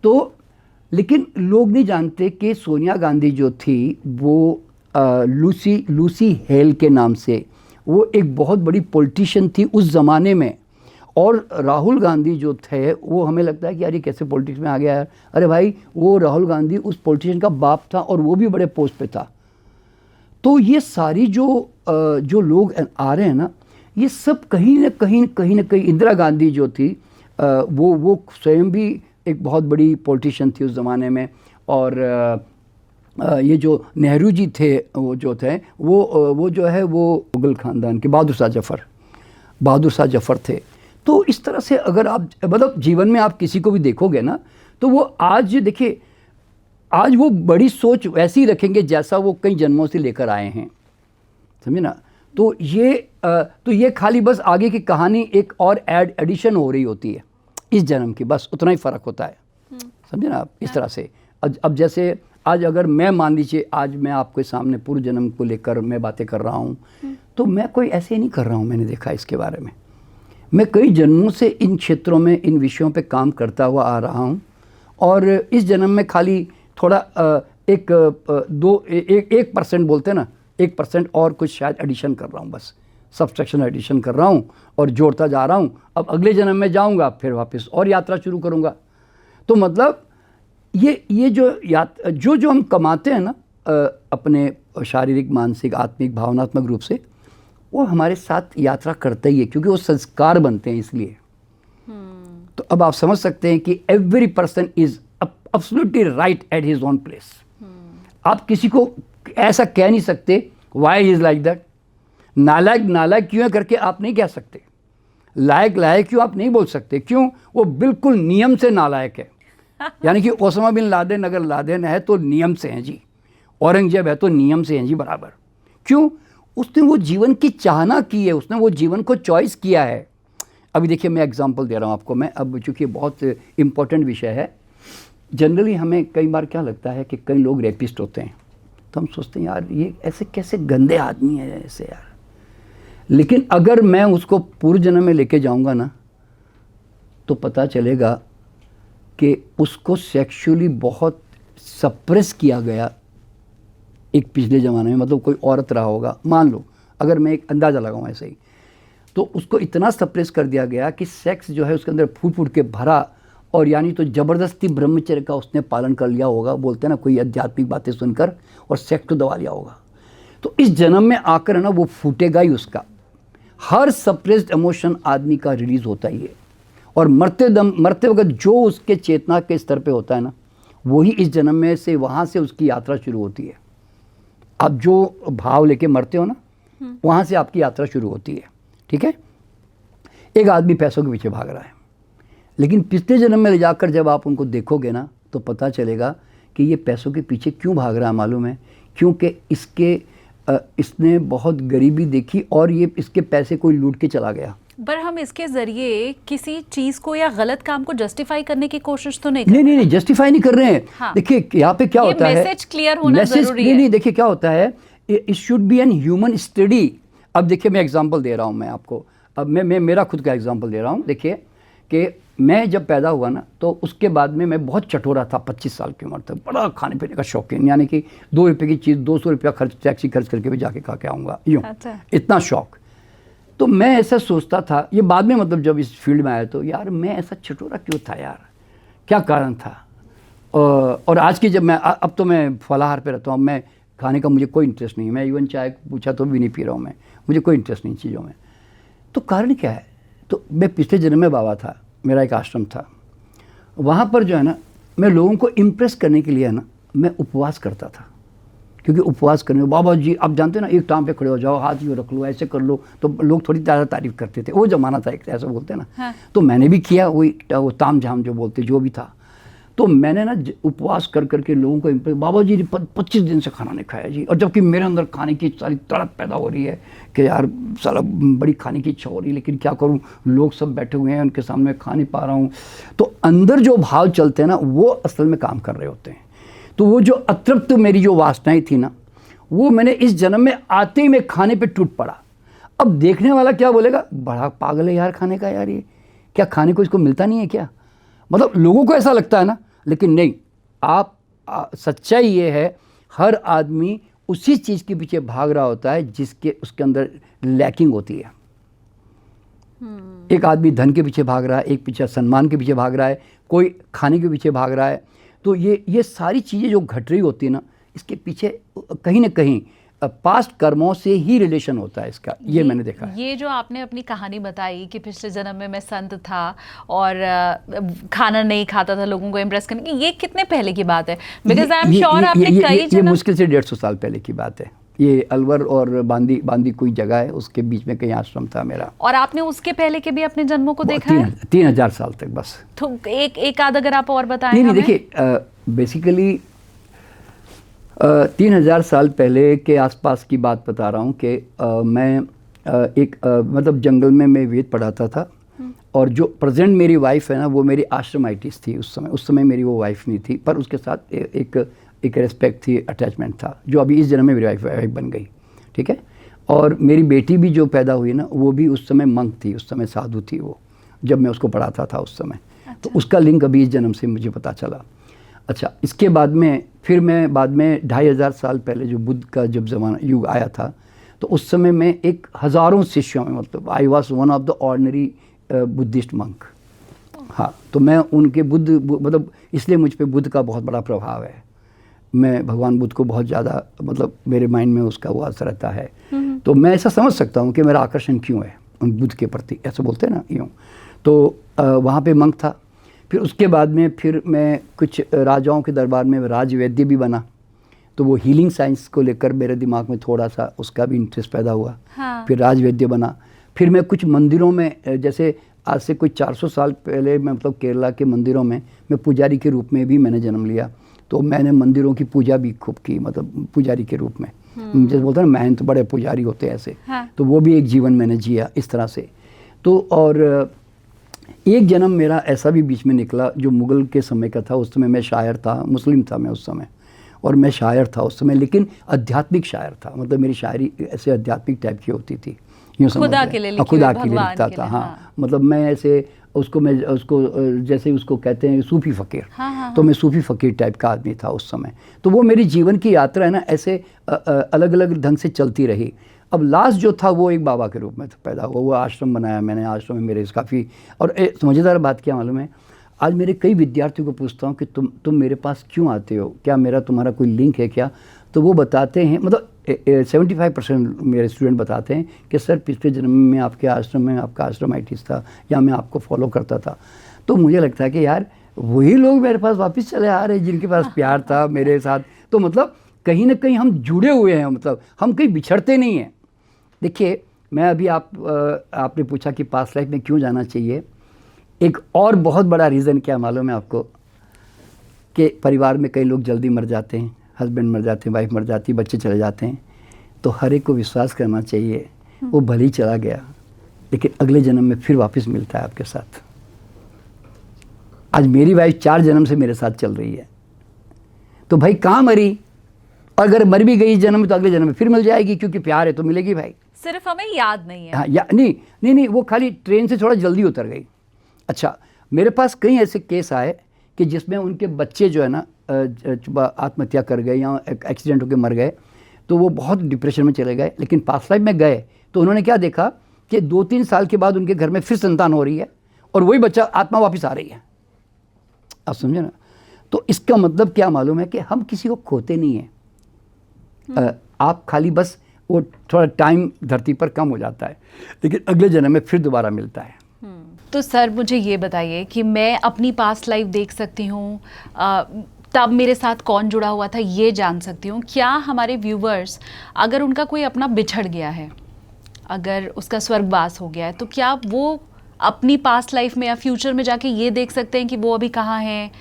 तो लेकिन लोग नहीं जानते कि सोनिया गांधी जो थी वो लूसी हेल के नाम से वो एक बहुत बड़ी पॉलिटिशियन थी उस ज़माने में। और राहुल गांधी जो थे वो, हमें लगता है कि यार ये कैसे पॉलिटिक्स में आ गया है। अरे भाई वो राहुल गांधी उस पॉलिटिशियन का बाप था और वो भी बड़े पोस्ट पे था। तो ये सारी जो लोग आ रहे हैं ना, ये सब कहीं ना कहीं इंदिरा गांधी जो थी वो स्वयं भी एक बहुत बड़ी पॉलिटिशियन थी उस ज़माने में। और ये जो नेहरू जी थे वो जो थे वो जो है वो मुगल ख़ानदान के बहादुर शाह जफ़र थे। तो इस तरह से अगर आप मतलब जीवन में आप किसी को भी देखोगे ना, तो वो आज देखिए, आज वो बड़ी सोच वैसी ही रखेंगे जैसा वो कई जन्मों से लेकर आए हैं, समझे ना। तो ये खाली बस आगे की कहानी एक और एडिशन हो रही होती है इस जन्म की, बस उतना ही फ़र्क होता है, समझे ना आप। इस तरह से अब जैसे आज अगर मैं मान लीजिए आज मैं आपके सामने पूर्व जन्म को लेकर मैं बातें कर रहा हूँ, तो मैं कोई ऐसे नहीं कर रहा हूँ, मैंने देखा इसके बारे में। मैं कई जन्मों से इन क्षेत्रों में, इन विषयों पे काम करता हुआ आ रहा हूँ, और इस जन्म में खाली थोड़ा 1% बोलते हैं ना, 1% और कुछ शायद एडिशन कर रहा हूँ, बस सब्सट्रैक्शन एडिशन कर रहा हूँ और जोड़ता जा रहा हूँ। अब अगले जन्म में जाऊँगा, फिर वापस और यात्रा शुरू करूँगा। तो मतलब ये जो हम कमाते हैं ना अपने शारीरिक, मानसिक, आत्मिक, भावनात्मक रूप से, वो हमारे साथ यात्रा करता ही है, क्योंकि वो संस्कार बनते हैं इसलिए। तो अब आप समझ सकते हैं कि every person is absolutely right at his own place. आप किसी को ऐसा कह नहीं सकते व्हाई इज लाइक दैट। नालायक क्यों है करके आप नहीं कह सकते। लायक क्यों आप नहीं बोल सकते। क्यों? वो बिल्कुल नियम से नालायक है। यानी कि ओसामा बिन लादेन अगर लादेन है तो नियम से हैं जी, औरंगजेब है तो नियम से हैं जी बराबर। क्यों? उसने वो जीवन की चाहना की है, उसने वो जीवन को चॉइस किया है। अभी देखिए मैं एग्जांपल दे रहा हूँ आपको मैं, अब चूँकि बहुत इम्पोर्टेंट विषय है। जनरली हमें कई बार क्या लगता है कि कई लोग रेपिस्ट होते हैं, तो हम सोचते हैं यार ये ऐसे कैसे गंदे आदमी है ऐसे यार। लेकिन अगर मैं उसको पूर्व जन्म में लेके जाऊँगा ना, तो पता चलेगा कि उसको सेक्सुअली बहुत सप्रेस किया गया एक पिछले ज़माने में। मतलब कोई औरत रहा होगा, मान लो, अगर मैं एक अंदाज़ा लगाऊँ ऐसे ही, तो उसको इतना सप्रेस कर दिया गया कि सेक्स जो है उसके अंदर फूट के भरा, और यानी तो ज़बरदस्ती ब्रह्मचर्य का उसने पालन कर लिया होगा, बोलते हैं ना, कोई आध्यात्मिक बातें सुनकर, और सेक्स को दबा लिया होगा। तो इस जन्म में आकर है ना वो फूटेगा ही उसका। हर सप्रेस्ड इमोशन आदमी का रिलीज़ होता ही है, और मरते वक्त जो उसके चेतना के स्तर पे होता है ना, वही इस जन्म में से वहाँ से उसकी यात्रा शुरू होती है। आप जो भाव लेके मरते हो ना, वहाँ से आपकी यात्रा शुरू होती है। ठीक है। एक आदमी पैसों के पीछे भाग रहा है, लेकिन पिछले जन्म में ले जाकर जब आप उनको देखोगे ना, तो पता चलेगा कि ये पैसों के पीछे क्यों भाग रहा है मालूम है? क्योंकि इसने बहुत गरीबी देखी और ये इसके पैसे कोई लूट के चला गया। पर हम इसके जरिए किसी चीज को या गलत काम को जस्टिफाई करने की कोशिश तो नहीं नहीं नहीं नहीं, जस्टिफाई नहीं कर रहे हैं। हाँ। देखिए यहाँ पे क्या होता है, मैसेज क्लियर होना जरूरी है। नहीं, देखिए क्या होता है, it should be an human study. अब देखिए मैं एग्जांपल दे रहा हूँ मैं आपको, अब मैं मेरा खुद का एग्जांपल दे रहा हूँ। देखिए कि मैं जब पैदा हुआ ना, तो उसके बाद में मैं बहुत चटोरा था, 25 साल की उम्र तक, बड़ा खाने पीने का शौकीन, यानी कि 2 रुपये की चीज़ 200 रुपया टैक्सी खर्च करके भी जाके खा के आऊँगा, यूँ। अच्छा। इतना शौक। तो मैं ऐसा सोचता था, ये बाद में मतलब जब इस फील्ड में आया तो यार मैं ऐसा चटोरा क्यों था यार, क्या कारण था। और आज की जब मैं अब तो मैं फलाहार पे रहता हूँ, मैं खाने का मुझे कोई इंटरेस्ट नहीं है, मैं इवन चाय पूछा तो भी नहीं पी रहा हूँ मैं, मुझे कोई इंटरेस्ट नहीं चीज़ों में। तो कारण क्या है, तो मैं पिछले जन्म में बाबा था, मेरा एक आश्रम था, वहाँ पर जो है ना, मैं लोगों को इम्प्रेस करने के लिए ना मैं उपवास करता था। क्योंकि उपवास करने में बाबा जी आप जानते हैं ना, एक टांग पे खड़े हो जाओ, हाथ यूँ रख लो, ऐसे कर लो, तो लोग थोड़ी ज़्यादा तारीफ करते थे। वो ज़माना था एक, ऐसा बोलते हैं ना। हाँ। तो मैंने भी किया वही, वो ताम झाम जो बोलते जो भी था। तो मैंने ना उपवास कर करके लोगों को इम्प्रेस, बाबा जी 25 दिन से खाना नहीं खाया जी, और जबकि मेरे अंदर खाने की सारी तड़प पैदा हो रही है कि यार साला बड़ी खाने की इच्छा हो रही है, लेकिन क्या करूं, लोग सब बैठे हुए हैं, उनके सामने खा नहीं पा रहा हूं। तो अंदर जो भाव चलते हैं ना, वो असल में काम कर रहे होते हैं। तो वो जो अतृप्त मेरी जो वासनाएं थी ना, वो मैंने इस जन्म में आते ही मैं खाने पे टूट पड़ा। अब देखने वाला क्या बोलेगा, बड़ा पागल है यार खाने का, यार ये क्या खाने को इसको मिलता नहीं है क्या, मतलब लोगों को ऐसा लगता है ना। लेकिन नहीं, सच्चाई ये है, हर आदमी उसी चीज़ के पीछे भाग रहा होता है जिसके उसके अंदर लैकिंग होती है। एक आदमी धन के पीछे भाग रहा है, एक पीछे सम्मान के पीछे भाग रहा है, कोई खाने के पीछे भाग रहा है। तो ये सारी चीज़ें जो घट रही होती है ना, इसके पीछे कहीं ना कहीं पास्ट कर्मों से ही रिलेशन होता है इसका, ये मैंने देखा है। ये जो आपने अपनी कहानी बताई कि पिछले जन्म में मैं संत था और खाना नहीं खाता था लोगों को इम्प्रेस करने की, ये कितने पहले की बात है? बिकॉज आई एम श्योर आपने कई ये मुश्किल से 150 साल पहले की बात है। ये अलवर और बांदी कोई जगह है, उसके बीच में कहीं आश्रम था मेरा। और आपने उसके पहले के भी अपने जन्मों को देखा है? 3000 साल तक बस। तो एक आध अगर आप और बताएं। नहीं, देखिए बेसिकली 3000 साल पहले के आसपास की बात बता रहा हूँ कि मैं मतलब जंगल में मैं वेद पढ़ाता था, और जो प्रेजेंट मेरी वाइफ है ना, वो मेरी आश्रमाइटिस थी उस समय मेरी वो वाइफ नहीं थी, पर उसके साथ एक रिस्पेक्ट थी, अटैचमेंट था, जो अभी इस जन्म में मेरी वाइफ बन गई, ठीक है। और मेरी बेटी भी जो पैदा हुई ना, वो भी उस समय मंक थी, उस समय साधु थी वो, जब मैं उसको पढ़ाता था उस समय। अच्छा। तो उसका लिंक अभी इस जन्म से मुझे पता चला। अच्छा, इसके बाद में फिर मैं बाद में 2500 साल पहले जो बुद्ध का जब ज़माना युग आया था, तो उस समय मैं एक हज़ारों शिष्यों में, मतलब I was one of the ordinary Buddhist monk. हाँ, तो मैं उनके मतलब इसलिए मुझ पर बुद्ध का बहुत बड़ा प्रभाव है। मैं भगवान बुद्ध को बहुत ज़्यादा, मतलब मेरे माइंड में उसका वो असर रहता है। तो मैं ऐसा समझ सकता हूँ कि मेरा आकर्षण क्यों है उन बुद्ध के प्रति, ऐसा बोलते हैं ना, यूँ। तो वहाँ पे मंक था। फिर उसके बाद में फिर मैं कुछ राजाओं के दरबार में राजवैद्य भी बना, तो वो हीलिंग साइंस को लेकर मेरे दिमाग में थोड़ा सा उसका भी इंटरेस्ट पैदा हुआ। हाँ। फिर राजवैद्य बना। फिर मैं कुछ मंदिरों में, जैसे आज से कोई 400 साल पहले मैं मतलब केरला के मंदिरों में मैं पुजारी के रूप में भी मैंने जन्म लिया। तो मैंने मंदिरों की पूजा भी खूब की, मतलब पुजारी के रूप में, जैसे बोलते हैं ना महंत बड़े पुजारी होते हैं ऐसे। हाँ। तो वो भी एक जीवन मैंने जिया इस तरह से। तो और एक जन्म मेरा ऐसा भी बीच में निकला जो मुग़ल के समय का था। उस समय मैं शायर था, मुस्लिम था मैं उस समय, और मैं शायर था उस समय, लेकिन आध्यात्मिक शायर था। मतलब मेरी शायरी ऐसे आध्यात्मिक टाइप की होती थी, यूँ समझ खुदा के लिए लिखता था। हाँ, मतलब मैं ऐसे उसको जैसे उसको कहते हैं सूफ़ी फ़कीर। हाँ। तो मैं सूफ़ी फ़कीर टाइप का आदमी था उस समय। तो वो मेरी जीवन की यात्रा है ना, ऐसे अलग अलग ढंग से चलती रही। अब लास्ट जो था वो एक बाबा के रूप में पैदा हुआ, वो आश्रम बनाया मैंने। आश्रम में मेरे काफ़ी, और मज़ेदार बात क्या मालूम है, आज मेरे कई विद्यार्थियों को पूछता हूँ कि तुम मेरे पास क्यों आते हो, क्या तुम्हारा कोई लिंक है क्या? तो वो बताते हैं, मतलब 75% मेरे स्टूडेंट बताते हैं कि सर पिछले जन्म में आपके आश्रम में आपका आश्रमाइटिस था, या मैं आपको फॉलो करता था। तो मुझे लगता है कि यार वही लोग मेरे पास वापस चले आ रहे हैं जिनके पास प्यार था मेरे साथ। तो मतलब कहीं ना कहीं हम जुड़े हुए हैं, मतलब हम कहीं बिछड़ते नहीं हैं। देखिए, मैं अभी आपने पूछा कि पास्ट लाइफ में क्यों जाना चाहिए। एक और बहुत बड़ा रीज़न क्या मालूम है आपको, कि परिवार में कई लोग जल्दी मर जाते हैं, हस्बैंड मर जाते हैं, वाइफ मर जाती है, बच्चे चले जाते हैं। तो हर एक को विश्वास करना चाहिए वो भले ही चला गया, लेकिन अगले जन्म में फिर वापस मिलता है आपके साथ। आज मेरी वाइफ 4 जन्म से मेरे साथ चल रही है, तो भाई कहाँ मरी, और अगर मर भी गई जन्म में तो अगले जन्म में फिर मिल जाएगी, क्योंकि प्यार है तो मिलेगी भाई। सिर्फ हमें याद नहीं है। हाँ, नहीं, वो खाली ट्रेन से थोड़ा जल्दी उतर गई। अच्छा, मेरे पास कई ऐसे केस आए कि जिसमें उनके बच्चे जो है ना आत्महत्या कर गए या एक्सीडेंट होकर मर गए, तो वो बहुत डिप्रेशन में चले गए, लेकिन पास्ट लाइफ में गए तो उन्होंने क्या देखा कि 2-3 साल के बाद उनके घर में फिर संतान हो रही है और वही बच्चा आत्मा वापस आ रही है। आप समझे ना? तो इसका मतलब क्या मालूम है कि हम किसी को खोते नहीं हैं। आप खाली बस वो थोड़ा टाइम धरती पर कम हो जाता है, लेकिन अगले जन्म में फिर दोबारा मिलता है। तो सर मुझे ये बताइए कि मैं अपनी पास्ट लाइफ देख सकती हूँ, तब मेरे साथ कौन जुड़ा हुआ था ये जान सकती हूँ। क्या हमारे व्यूवर्स अगर उनका कोई अपना बिछड़ गया है, अगर उसका स्वर्गवास हो गया है, तो क्या वो अपनी पास्ट लाइफ में या फ्यूचर में जाके ये देख सकते हैं कि वो अभी कहाँ हैं,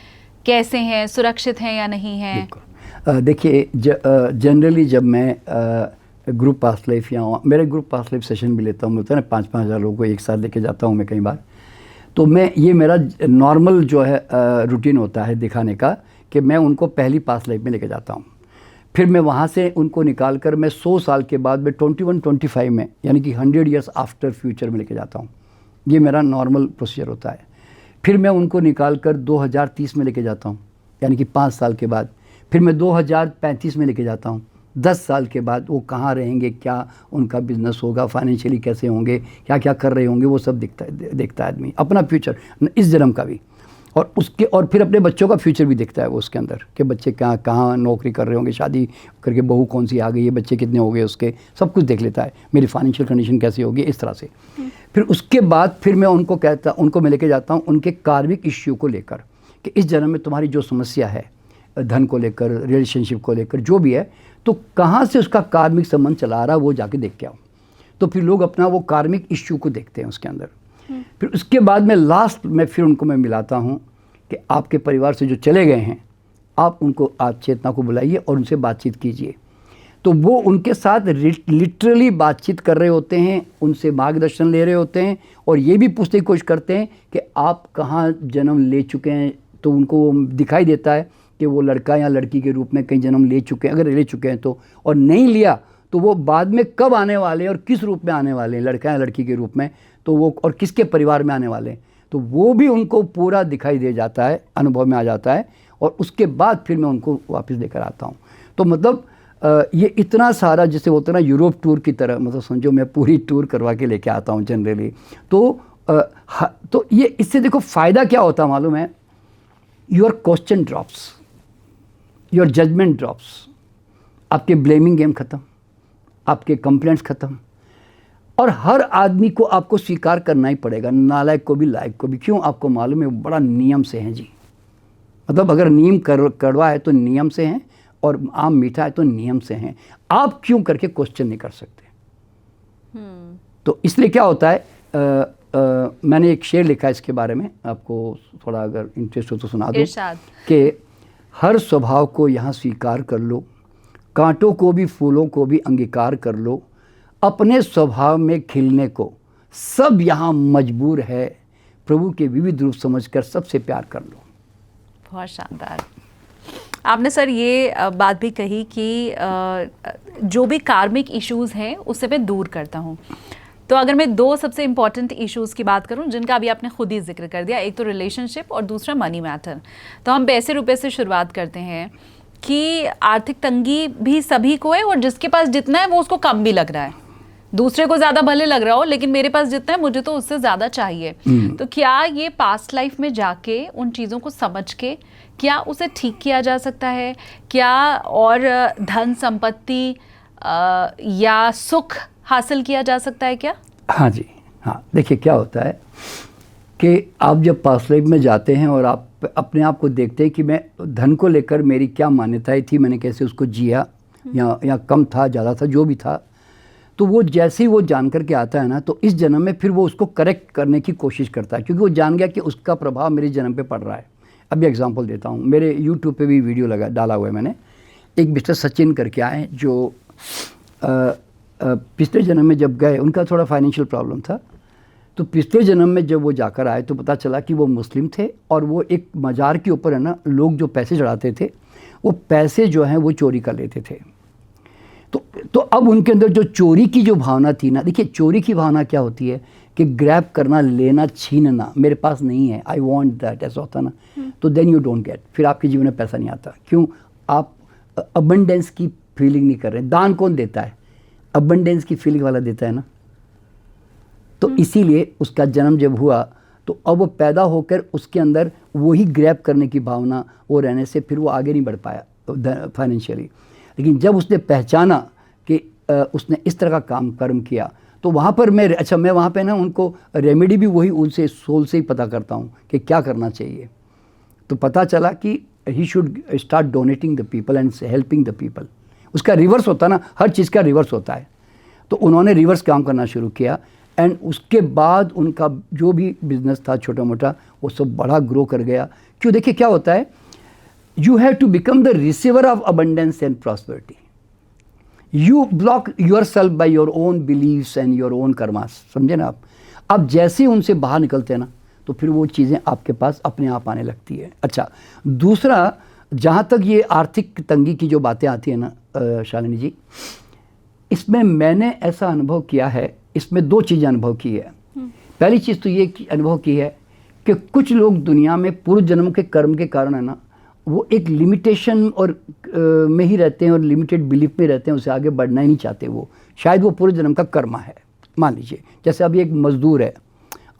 कैसे हैं, सुरक्षित हैं या नहीं हैं? देखिए, जनरली जब मैं ग्रुप पास्ट लाइफ या मेरे ग्रुप पास्ट लाइफ सेशन भी लेता हूँ, मिलता है ना 5-5 हज़ार लोगों को एक साथ लेके जाता हूँ मैं कई बार, तो मैं ये मेरा नॉर्मल जो है रूटीन होता है दिखाने का कि मैं उनको पहली पास्ट लाइफ में लेके जाता हूँ। फिर मैं वहाँ से उनको निकाल कर मैं 100 साल के बाद में 21-25 में, यानी कि 100 ईयर्स आफ्टर फ्यूचर में लेके जाता हूँ। ये मेरा नॉर्मल प्रोसीजर होता है। फिर मैं उनको निकाल कर 2030 में लेके जाता हूँ, यानी कि 5 साल के बाद। फिर मैं 2035 में लेके जाता हूँ। 10 साल के बाद वो कहाँ रहेंगे, क्या उनका बिजनेस होगा, फाइनेंशियली कैसे होंगे, क्या क्या कर रहे होंगे, वो सब देखता है आदमी, अपना फ्यूचर इस जन्म का भी, और फिर अपने बच्चों का फ्यूचर भी देखता है वो उसके अंदर कि बच्चे कहाँ नौकरी कर रहे होंगे, शादी करके बहू कौन सी आ गई है, बच्चे कितने हो गए उसके, सब कुछ देख लेता है, मेरी फाइनेंशियल कंडीशन कैसी होगी, इस तरह से। फिर उसके बाद फिर मैं उनको मैं लेके जाता हूँ उनके कार्मिक इश्यू को लेकर कि इस जन्म में तुम्हारी जो समस्या है धन को लेकर, रिलेशनशिप को लेकर, जो भी है, तो कहाँ से उसका कार्मिक संबंध चला रहा वो जाके देख के आओ। तो फिर लोग अपना वो कार्मिक इश्यू को देखते हैं उसके अंदर। फिर उसके बाद में लास्ट में फिर उनको मैं मिलाता हूँ कि आपके परिवार से जो चले गए हैं, आप उनको आज चेतना को बुलाइए और उनसे बातचीत कीजिए। तो वो उनके साथ लिटरली बातचीत कर रहे होते हैं, उनसे मार्गदर्शन ले रहे होते हैं और ये भी पूछने की कोशिश करते हैं कि आप कहाँ जन्म ले चुके हैं। तो उनको दिखाई देता है कि वो लड़का या लड़की के रूप में कहीं जन्म ले चुके हैं, अगर ले चुके हैं तो, और नहीं लिया तो वो बाद में कब आने वाले हैं और किस रूप में आने वाले हैं, लड़का या लड़की के रूप में, तो वो और किसके परिवार में आने वाले हैं, तो वो भी उनको पूरा दिखाई दे जाता है, अनुभव में आ जाता है। और उसके बाद फिर मैं उनको वापस लेकर आता हूँ। तो मतलब ये इतना सारा जैसे होता है ना यूरोप टूर की तरह, मतलब समझो मैं पूरी टूर करवा के लेके आता हूँ जनरली। तो ये इससे देखो फ़ायदा क्या होता है मालूम है, your question drops, your judgement drops, आपके ब्लेमिंग गेम ख़त्म, आपके कंप्लेंट्स ख़त्म, और हर आदमी को आपको स्वीकार करना ही पड़ेगा, नालायक को भी लायक को भी। क्यों? आपको मालूम है वो बड़ा नियम से हैं जी, मतलब अगर नीम कड़वा है तो नियम से हैं और आम मीठा है तो नियम से हैं। आप क्यों करके क्वेश्चन नहीं कर सकते? तो इसलिए क्या होता है, मैंने एक शेर लिखा है इसके बारे में, आपको थोड़ा अगर इंटरेस्ट हो तो सुना दूं कि हर स्वभाव को यहाँ स्वीकार कर लो, कांटों को भी फूलों को भी अंगीकार कर लो, अपने स्वभाव में खिलने को सब यहाँ मजबूर है, प्रभु के विविध रूप समझकर सबसे प्यार कर लो। बहुत शानदार। आपने सर ये बात भी कही कि जो भी कार्मिक इश्यूज हैं उससे मैं दूर करता हूँ। तो अगर मैं 2 सबसे इम्पॉर्टेंट इश्यूज़ की बात करूं जिनका अभी आपने खुद ही जिक्र कर दिया, एक तो रिलेशनशिप और दूसरा मनी मैटर। तो हम पैसे रुपए से शुरुआत करते हैं कि आर्थिक तंगी भी सभी को है और जिसके पास जितना है वो उसको कम भी लग रहा है, दूसरे को ज़्यादा भले लग रहा हो, लेकिन मेरे पास जितना है मुझे तो उससे ज़्यादा चाहिए। तो क्या ये पास्ट लाइफ में जाके उन चीज़ों को समझ के क्या उसे ठीक किया जा सकता है? क्या और धन संपत्ति या सुख हासिल किया जा सकता है क्या? हाँ जी, हाँ। देखिए क्या होता है कि आप जब पास्ट लाइफ में जाते हैं और आप अपने आप को देखते हैं कि मैं धन को लेकर मेरी क्या मान्यताएं थी, मैंने कैसे उसको जिया, या कम था, ज़्यादा था, जो भी था, तो वो जैसे ही वो जान करके आता है ना, तो इस जन्म में फिर वो उसको करेक्ट करने की कोशिश करता है, क्योंकि वो जान गया कि उसका प्रभाव मेरे जन्म पे पड़ रहा है। अभी एग्जांपल देता हूँ, मेरे यूट्यूब पे भी वीडियो डाला हुआ है मैंने। एक मिस्टर सचिन करके आए जो पिछले जन्म में जब गए, उनका थोड़ा फाइनेंशियल प्रॉब्लम था, तो पिछले जन्म में जब वो जाकर आए तो पता चला कि वो मुस्लिम थे और वो एक मज़ार के ऊपर है ना, लोग जो पैसे चढ़ाते थे वो पैसे जो हैं वो चोरी कर लेते थे। तो अब उनके अंदर जो चोरी की जो भावना थी ना, देखिए चोरी की भावना क्या होती है कि ग्रैब करना, लेना, छीनना, मेरे पास नहीं है, आई वॉन्ट दैट, ऐसा होता ना, तो देन यू डोंट गेट, फिर आपके जीवन में पैसा नहीं आता। क्यों? आप अबंडेंस की फीलिंग नहीं कर रहे। दान कौन देता है? अबंडेंस की फीलिंग वाला देता है ना। तो इसीलिए उसका जन्म जब हुआ तो अब वो पैदा होकर उसके अंदर वही ग्रैब करने की भावना वो रहने से फिर वो आगे नहीं बढ़ पाया फाइनेंशियली। लेकिन जब उसने पहचाना कि उसने इस तरह का कर्म किया, तो वहाँ पर मैं वहाँ पे ना उनको रेमेडी भी वही उनसे सोल से ही पता करता हूँ कि क्या करना चाहिए। तो पता चला कि he should start donating the people and helping the people. उसका रिवर्स होता ना, हर चीज़ का रिवर्स होता है। तो उन्होंने रिवर्स काम करना शुरू किया एंड उसके बाद उनका जो भी बिजनेस था छोटा मोटा वो सब बड़ा ग्रो कर गया। क्यों? देखिए क्या होता है, you have to become the receiver of abundance and prosperity. You block yourself by your own beliefs and your own karmas, समझे ना आप। अब जैसे ही उनसे बाहर निकलते हैं ना तो फिर वो चीज़ें आपके पास अपने आप आने लगती है। अच्छा, दूसरा, जहाँ तक ये आर्थिक तंगी की जो बातें आती है ना शालिनी जी, इसमें मैंने ऐसा अनुभव किया है, इसमें दो चीज़ें अनुभव की है। पहली चीज़ तो ये अनुभव की है कि कुछ लोग दुनिया में पूर्व जन्म के कर्म के कारण है ना, वो एक लिमिटेशन और में ही रहते हैं और लिमिटेड बिलीफ में रहते हैं, उससे आगे बढ़ना ही नहीं चाहते। वो शायद वो पूर्व जन्म का कर्म है। मान लीजिए जैसे अभी एक मज़दूर है,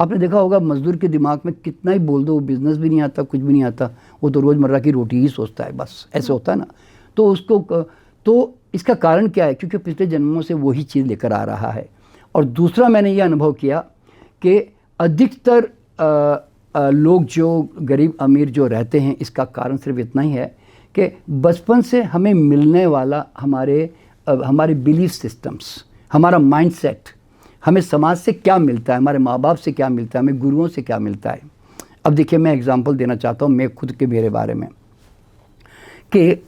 आपने देखा होगा मज़दूर के दिमाग में कितना ही बोल दो, वो बिज़नेस भी नहीं आता, कुछ भी नहीं आता, वो तो रोज़मर्रा की रोटी ही सोचता है, बस ऐसे होता है ना। तो उसको तो इसका कारण क्या है? क्योंकि पिछले जन्मों से वही चीज़ लेकर आ रहा है। और दूसरा मैंने ये अनुभव किया कि अधिकतर लोग जो गरीब अमीर जो रहते हैं, इसका कारण सिर्फ इतना ही है कि बचपन से हमें मिलने वाला हमारे बिलीफ सिस्टम्स, हमारा माइंडसेट, हमें समाज से क्या मिलता है, हमारे माँ बाप से क्या मिलता है, हमें गुरुओं से क्या मिलता है। अब देखिए मैं एग्जांपल देना चाहता हूँ मैं खुद के मेरे बारे में कि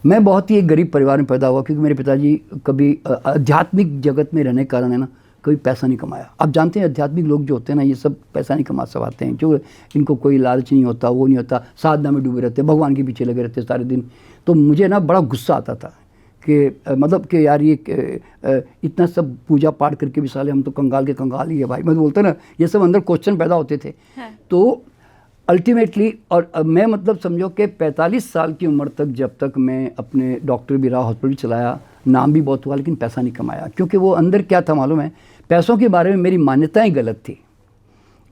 मैं बहुत ही एक गरीब परिवार में पैदा हुआ, क्योंकि मेरे पिताजी कभी आध्यात्मिक जगत में रहने के कारण है ना कभी पैसा नहीं कमाया। आप जानते हैं आध्यात्मिक लोग जो होते हैं ना, ये सब पैसा नहीं कमा सकते हैं, क्योंकि इनको कोई लालच नहीं होता, वो नहीं होता, साधना में डूबे रहते, भगवान के पीछे लगे रहते सारे दिन। तो मुझे ना बड़ा गुस्सा आता था कि मतलब कि यार ये इतना सब पूजा पाठ करके भी साले हम तो कंगाल के कंगाल ही है भाई, मैं बोलता ना, ये सब अंदर क्वेश्चन पैदा होते थे। तो अल्टीमेटली, और मैं मतलब समझो कि 45 साल की उम्र तक, जब तक मैं अपने डॉक्टर भी रहा, हॉस्पिटल भी चलाया, नाम भी बहुत हुआ, लेकिन पैसा नहीं कमाया। क्योंकि वो अंदर क्या था मालूम है, पैसों के बारे में मेरी मान्यताएं गलत थी,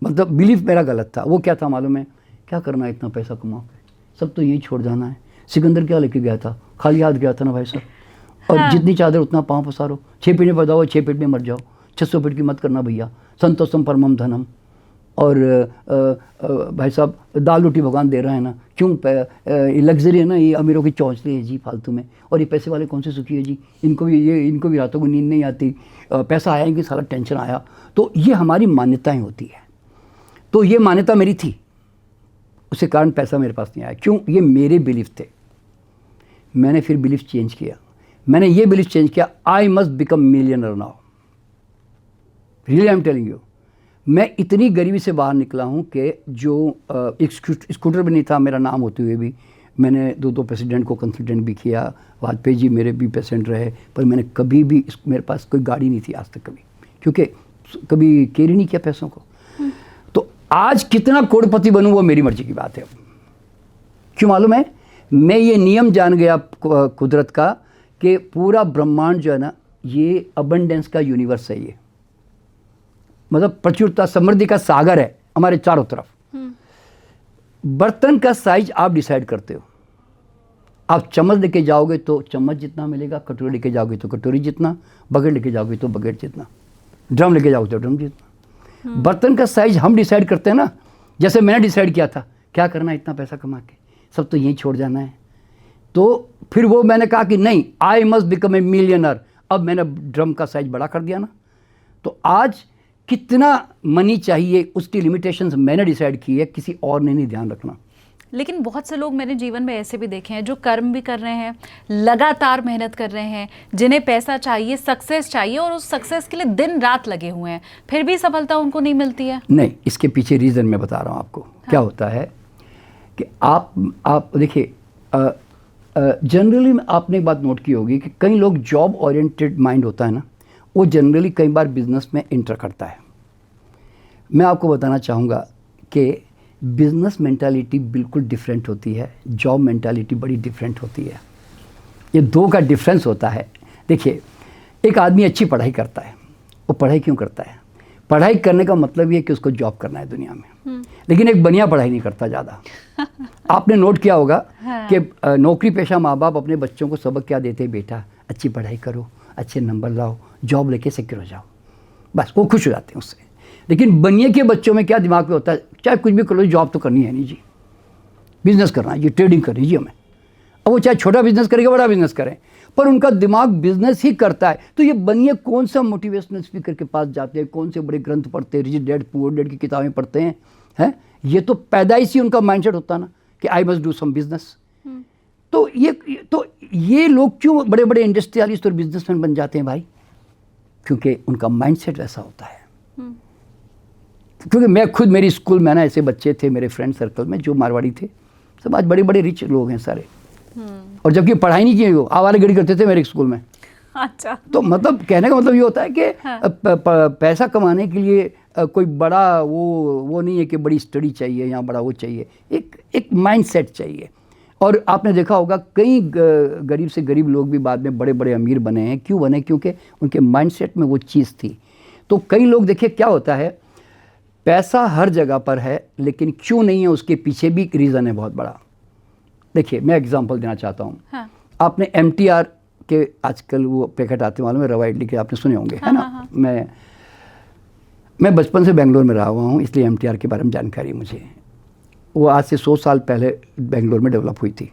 मतलब बिलीफ मेरा गलत था। वो क्या था मालूम है, क्या करना है इतना पैसा कमा के, सब तो यही छोड़ जाना है। सिकंदर क्या लेके गया था, खाली हाथ गया था ना भाई साहब। और जितनी चादर उतना पाँव पसारो, 6 फीट में पैदा हो 6 फीट में मर जाओ, 600 फीट की मत करना भैया, संतोषम परमम धनम। और भाई साहब दाल रोटी भगवान दे रहा है ना, क्यों लग्जरी है ना, ये अमीरों की चौंचले है जी फालतू में, और ये पैसे वाले कौन से सुखी है जी, इनको भी रातों को नींद नहीं आती, पैसा आया कि सारा टेंशन आया। तो ये हमारी मान्यताएं होती है। तो ये मान्यता मेरी थी, उसके कारण पैसा मेरे पास नहीं आया। क्यों? ये मेरे बिलीफ थे। मैंने फिर बिलीफ चेंज किया, मैंने ये बिलीफ चेंज किया, I must become millionaire now, really I am telling you. मैं इतनी गरीबी से बाहर निकला हूँ कि जो एक स्कूटर भी नहीं था मेरा नाम होते हुए भी, मैंने 2 प्रेसिडेंट को कंसल्टेंट भी किया, वाजपेयी जी मेरे भी पेशेंट रहे, पर मैंने कभी भी मेरे पास कोई गाड़ी नहीं थी आज तक कभी, क्योंकि कभी केयर ही नहीं किया पैसों को। तो आज कितना करोड़पति बनूँ वो मेरी मर्जी की बात है। क्यों मालूम है, मैं ये नियम जान गया कुदरत का कि पूरा ब्रह्मांड जो है ना, ये अबंडेंस का यूनिवर्स है, ये मतलब प्रचुरता समृद्धि का सागर है हमारे चारों तरफ। बर्तन का साइज आप डिसाइड करते हो। आप चम्मच लेके जाओगे तो चम्मच जितना मिलेगा, कटोरी लेके जाओगे तो कटोरी जितना, बकेट लेके जाओगे तो बकेट जितना, ड्रम लेके जाओगे तो ड्रम जितना। बर्तन का साइज हम डिसाइड करते हैं ना। जैसे मैंने डिसाइड किया था क्या करना है इतना पैसा कमा के, सब तो यहीं छोड़ जाना है। तो फिर वो मैंने कहा कि नहीं, I must become a millionaire. अब मैंने ड्रम का साइज बड़ा कर दिया ना, तो आज कितना मनी चाहिए उसकी लिमिटेशंस मैंने डिसाइड की है, किसी और ने नहीं ध्यान रखना। लेकिन बहुत से लोग मैंने जीवन में ऐसे भी देखे हैं जो कर्म भी कर रहे हैं, लगातार मेहनत कर रहे हैं, जिन्हें पैसा चाहिए, सक्सेस चाहिए और उस सक्सेस के लिए दिन रात लगे हुए हैं, फिर भी सफलता उनको नहीं मिलती है। नहीं, इसके पीछे रीज़न मैं बता रहा हूँ आपको। हाँ। क्या होता है कि आप देखिए, जनरली आपने एक बात नोट की होगी कि कई लोग जॉब ओरिएंटेड माइंड होता है ना, वो जनरली कई बार बिजनेस में इंटर करता है। मैं आपको बताना चाहूँगा कि बिजनेस मेंटालिटी बिल्कुल डिफरेंट होती है, जॉब मेंटालिटी बड़ी डिफरेंट होती है। ये दो का डिफरेंस होता है। देखिए, एक आदमी अच्छी पढ़ाई करता है, वो पढ़ाई क्यों करता है? पढ़ाई करने का मतलब ये है कि उसको जॉब करना है दुनिया में। लेकिन एक बढ़िया पढ़ाई नहीं करता ज़्यादा। आपने नोट किया होगा हाँ। कि नौकरी पेशा माँ बाप अपने बच्चों को सबक क्या देते हैं? बेटा अच्छी पढ़ाई करो, अच्छे नंबर लाओ, जॉब लेके सिक्योर हो जाओ, बस वो खुश हो जाते हैं उससे। लेकिन बनिए के बच्चों में क्या दिमाग में होता है? चाहे कुछ भी करो, जॉब तो करनी है नहीं जी, बिजनेस करना है जी, ट्रेडिंग करनी जी हमें। अब वो चाहे छोटा बिजनेस करेगा, बड़ा बिजनेस करें, पर उनका दिमाग बिजनेस ही करता है। तो ये बनिए कौन सा मोटिवेशनल स्पीकर के पास जाते हैं, कौन से बड़े ग्रंथ पढ़ते हैं, रिच डैड पुअर डैड की किताबें पढ़ते हैं? ये तो पैदाइशी उनका माइंडसेट होता है ना कि I must do some business. तो ये लोग क्यों बड़े बड़े इंडस्ट्रियलिस्ट और बिजनेसमैन बन जाते हैं भाई? क्योंकि उनका माइंडसेट ऐसा होता है। क्योंकि मैं खुद, मेरी स्कूल में ना ऐसे बच्चे थे मेरे फ्रेंड सर्कल में जो मारवाड़ी थे, सब आज बड़े बड़े रिच लोग हैं सारे। और जबकि पढ़ाई नहीं की, वो आवारागर्दी करते थे मेरे स्कूल में। अच्छा। तो मतलब कहने का मतलब ये होता है कि हाँ। पैसा कमाने के लिए कोई बड़ा वो नहीं है कि बड़ी स्टडी चाहिए या बड़ा वो चाहिए, एक माइंडसेट चाहिए। और आपने देखा होगा कई गरीब से गरीब लोग भी बाद में बड़े बड़े अमीर बने हैं। क्यों बने? क्योंकि उनके माइंडसेट में वो चीज़ थी। तो कई लोग, देखिए क्या होता है, पैसा हर जगह पर है, लेकिन क्यों नहीं है उसके पीछे भी एक रीज़न है बहुत बड़ा। देखिए, मैं एग्जांपल देना चाहता हूँ। हाँ। आपने MTR के आजकल वो पैकेट आते हैं मालूम है, रवा इडली के, आपने सुने होंगे। हाँ, है ना। हाँ। मैं बचपन से बेंगलोर में रहा हुआ हूँ, इसलिए MTR के बारे में जानकारी है मुझे। वो आज से 100 साल पहले बेंगलोर में डेवलप हुई थी।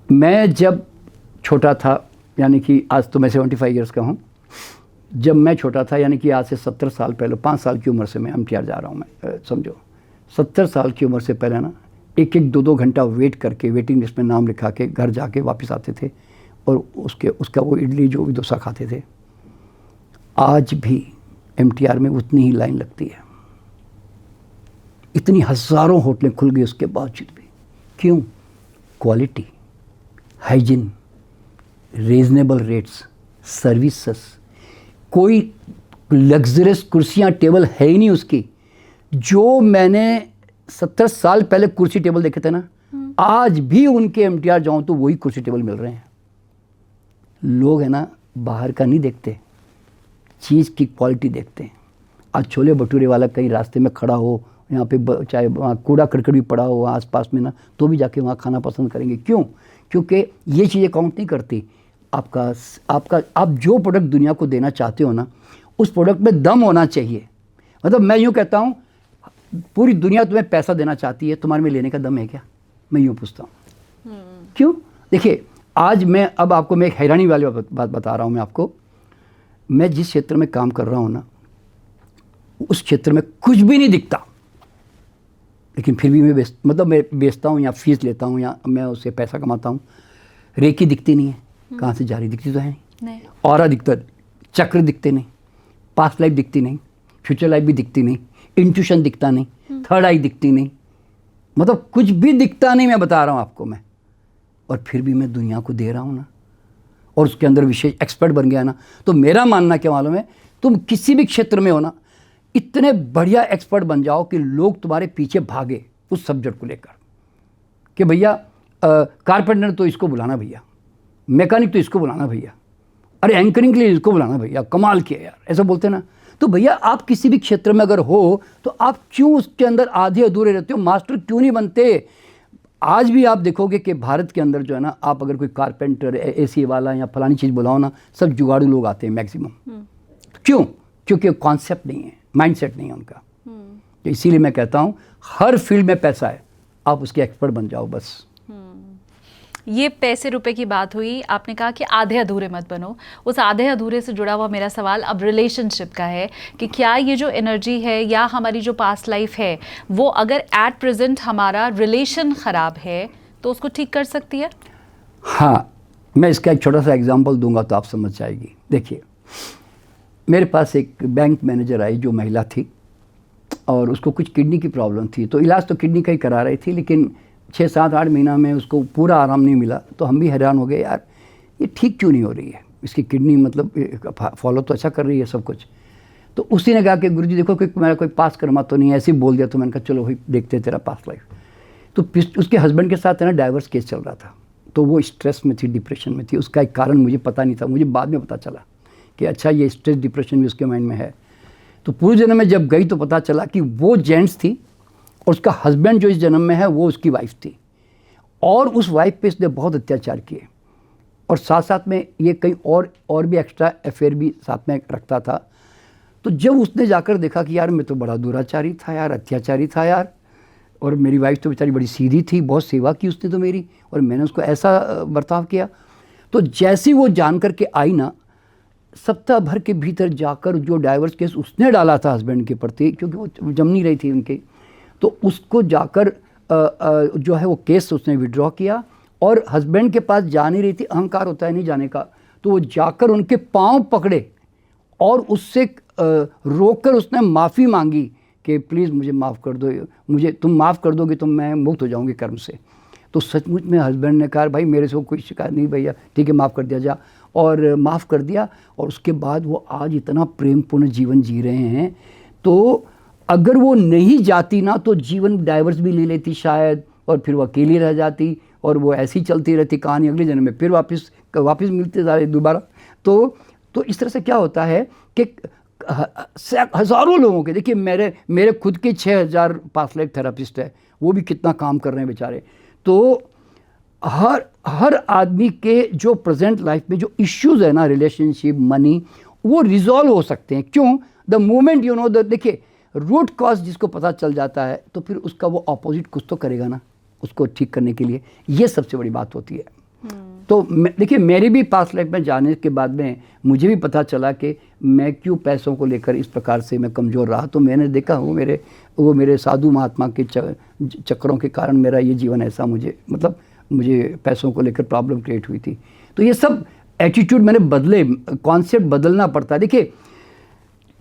मैं जब छोटा था, यानी कि आज तो मैं 75 ईयर्स का हूँ, जब मैं छोटा था यानी कि आज से 70 साल पहले, 5 साल की उम्र से मैं MTR जा रहा हूँ। मैं समझो 70 साल की उम्र से पहले ना 1-2 घंटा वेट करके वेटिंग लिस्ट में नाम लिखा के घर जाके वापस आते थे और उसका वो इडली जो भी डोसा खाते थे। आज भी MTR में उतनी ही लाइन लगती है। इतनी हज़ारों होटलें खुल गई उसके बावजूद भी। क्यों? Quality, hygiene, reasonable rates, services, कोई लग्जरियस कुर्सियाँ टेबल है ही नहीं उसकी। जो मैंने 70 साल पहले कुर्सी टेबल देखे थे ना, आज भी उनके MTR जाऊँ तो वही कुर्सी टेबल मिल रहे हैं। लोग है ना, बाहर का नहीं देखते, चीज़ की क्वालिटी देखते हैं। आज छोले भटूरे वाला कहीं रास्ते में खड़ा हो, यहाँ पे चाहे वहाँ कूड़ा करकट भी पड़ा हो आसपास में ना, तो भी जाके वहाँ खाना पसंद करेंगे। क्यों? क्योंकि ये चीज़ें काउंट नहीं करती। आप जो प्रोडक्ट दुनिया को देना चाहते हो ना, उस प्रोडक्ट में दम होना चाहिए। मतलब मैं यूँ कहता हूँ, पूरी दुनिया तुम्हें पैसा देना चाहती है, तुम्हारे में लेने का दम है क्या? मैं यूँ पूछता हूँ। क्यों? देखिए, आज मैं एक हैरानी वाली बात बता रहा हूँ मैं आपको। मैं जिस क्षेत्र में काम कर रहा हूँ ना, उस क्षेत्र में कुछ भी नहीं दिखता, लेकिन फिर भी मैं बेचता हूँ या फीस लेता हूँ या मैं उससे पैसा कमाता हूँ। रेकी दिखती नहीं है, कहाँ से जा रही? दिखती तो है नहीं। ऑरा दिखता, चक्र दिखते नहीं, पास्ट लाइफ दिखती नहीं, फ्यूचर लाइफ भी दिखती नहीं, इंट्यूशन दिखता नहीं, थर्ड आई दिखती नहीं, मतलब कुछ भी दिखता नहीं। मैं बता रहा हूँ आपको मैं, और फिर भी मैं दुनिया को दे रहा हूँ ना, और उसके अंदर विशेष एक्सपर्ट बन गया ना। तो मेरा मानना क्या मालूम है, तुम किसी भी क्षेत्र में हो ना, इतने बढ़िया एक्सपर्ट बन जाओ कि लोग तुम्हारे पीछे भागे उस सब्जेक्ट को लेकर कि भैया कारपेंटर तो इसको बुलाना भैया, मैकेनिक तो इसको बुलाना भैया, अरे एंकरिंग के लिए इसको बुलाना भैया, कमाल किया यार, ऐसा बोलते ना। तो भैया आप किसी भी क्षेत्र में अगर हो तो आप क्यों उसके अंदर आधे अधूरे रहते हो? मास्टर क्यों नहीं बनते? आज भी आप देखोगे कि भारत के अंदर जो है ना, आप अगर कोई कारपेंटर, AC वाला या फलानी चीज़ बुलाओ ना, सब जुगाड़ू लोग आते हैं मैक्सिमम। क्यों? क्योंकि कॉन्सेप्ट नहीं है, माइंडसेट नहीं है उनका। तो इसीलिए मैं कहता हूँ हर फील्ड में पैसा है, आप उसके एक्सपर्ट बन जाओ बस। ये पैसे रुपए की बात हुई, आपने कहा कि आधे अधूरे मत बनो। उस आधे अधूरे से जुड़ा हुआ मेरा सवाल अब रिलेशनशिप का है कि क्या ये जो एनर्जी है या हमारी जो पास्ट लाइफ है वो अगर एट प्रेजेंट हमारा रिलेशन ख़राब है तो उसको ठीक कर सकती है? हाँ, मैं इसका एक छोटा सा एग्जांपल दूंगा तो आप समझ जाएगी। देखिए, मेरे पास एक बैंक मैनेजर आई जो महिला थी और उसको कुछ किडनी की प्रॉब्लम थी, तो इलाज तो किडनी का ही करा रही थी, लेकिन 6-7-8 महीना में उसको पूरा आराम नहीं मिला। तो हम भी हैरान हो गए, यार ये ठीक क्यों नहीं हो रही है, इसकी किडनी मतलब फॉलो तो अच्छा कर रही है सब कुछ। तो उसी ने कहा कि गुरुजी देखो कि मेरा कोई पास कर्मा तो नहीं है, ऐसे ही बोल दिया। तो मैंने कहा चलो भाई देखते हैं तेरा पास लाइफ। तो उसके हस्बैंड के साथ है ना डाइवर्स केस चल रहा था, तो वो स्ट्रेस में थी, डिप्रेशन में थी। उसका एक कारण मुझे पता नहीं था, मुझे बाद में पता चला कि अच्छा ये स्ट्रेस डिप्रेशन भी उसके माइंड में है। तो पूर्व जन्म में जब गई तो पता चला कि वो जेंट्स थी और उसका हस्बैंड जो इस जन्म में है वो उसकी वाइफ थी, और उस वाइफ पे इसने बहुत अत्याचार किए, और साथ साथ में ये कई और भी एक्स्ट्रा अफेयर भी साथ में रखता था। तो जब उसने जाकर देखा कि यार मैं तो बड़ा दुराचारी था यार, अत्याचारी था यार, और मेरी वाइफ तो बेचारी बड़ी सीधी थी, बहुत सेवा की उसने तो मेरी, और मैंने उसको ऐसा बर्ताव किया। तो जैसी वो जान कर के आई ना, सप्ताह भर के भीतर जाकर जो डाइवर्स केस उसने डाला था हस्बैंड के प्रति, क्योंकि वो जम नहीं रही थी उनके, तो उसको जाकर जो है वो केस उसने विड्रॉ किया, और हस्बैंड के पास जा नहीं रही थी, अहंकार होता है नहीं जाने का, तो वो जाकर उनके पांव पकड़े और उससे रोककर उसने माफ़ी मांगी कि प्लीज़ मुझे माफ़ कर दो, मुझे तुम माफ़ कर दोगे तो मैं मुक्त हो जाऊंगी कर्म से। तो सचमुच में हस्बैंड ने कहा भाई मेरे से कोई शिकायत नहीं भैया, ठीक है माफ़ कर दिया जा, और माफ़ कर दिया। और उसके बाद वो आज इतना प्रेमपूर्ण जीवन जी रहे हैं। तो अगर वो नहीं जाती ना तो जीवन डाइवर्स भी ले लेती शायद, और फिर वो अकेली रह जाती, और वो ऐसी चलती रहती कहानी, अगले जन्म में फिर वापस मिलते जा रहे दोबारा। तो इस तरह से क्या होता है कि हज़ारों लोगों के, देखिए मेरे खुद के 6000 पास लाइफ थेरापिस्ट है, वो भी कितना काम कर रहे हैं बेचारे। तो हर आदमी के जो प्रेजेंट लाइफ में जो इश्यूज़ है ना, रिलेशनशिप, मनी, वो रिजॉल्व हो सकते हैं। क्यों? The moment you know the, देखिए रूट कॉज जिसको पता चल जाता है तो फिर उसका वो अपोजिट कुछ तो करेगा ना उसको ठीक करने के लिए, ये सबसे बड़ी बात होती है। तो देखिए मेरी भी पास्ट लाइफ में जाने के बाद में मुझे भी पता चला कि मैं क्यों पैसों को लेकर इस प्रकार से मैं कमज़ोर रहा। तो मैंने देखा वो मेरे साधु महात्मा के चक्रों के कारण मेरा ये जीवन ऐसा मुझे पैसों को लेकर प्रॉब्लम क्रिएट हुई थी। तो ये सब एटीट्यूड मैंने बदले, कॉन्सेप्ट बदलना पड़ता है। देखिए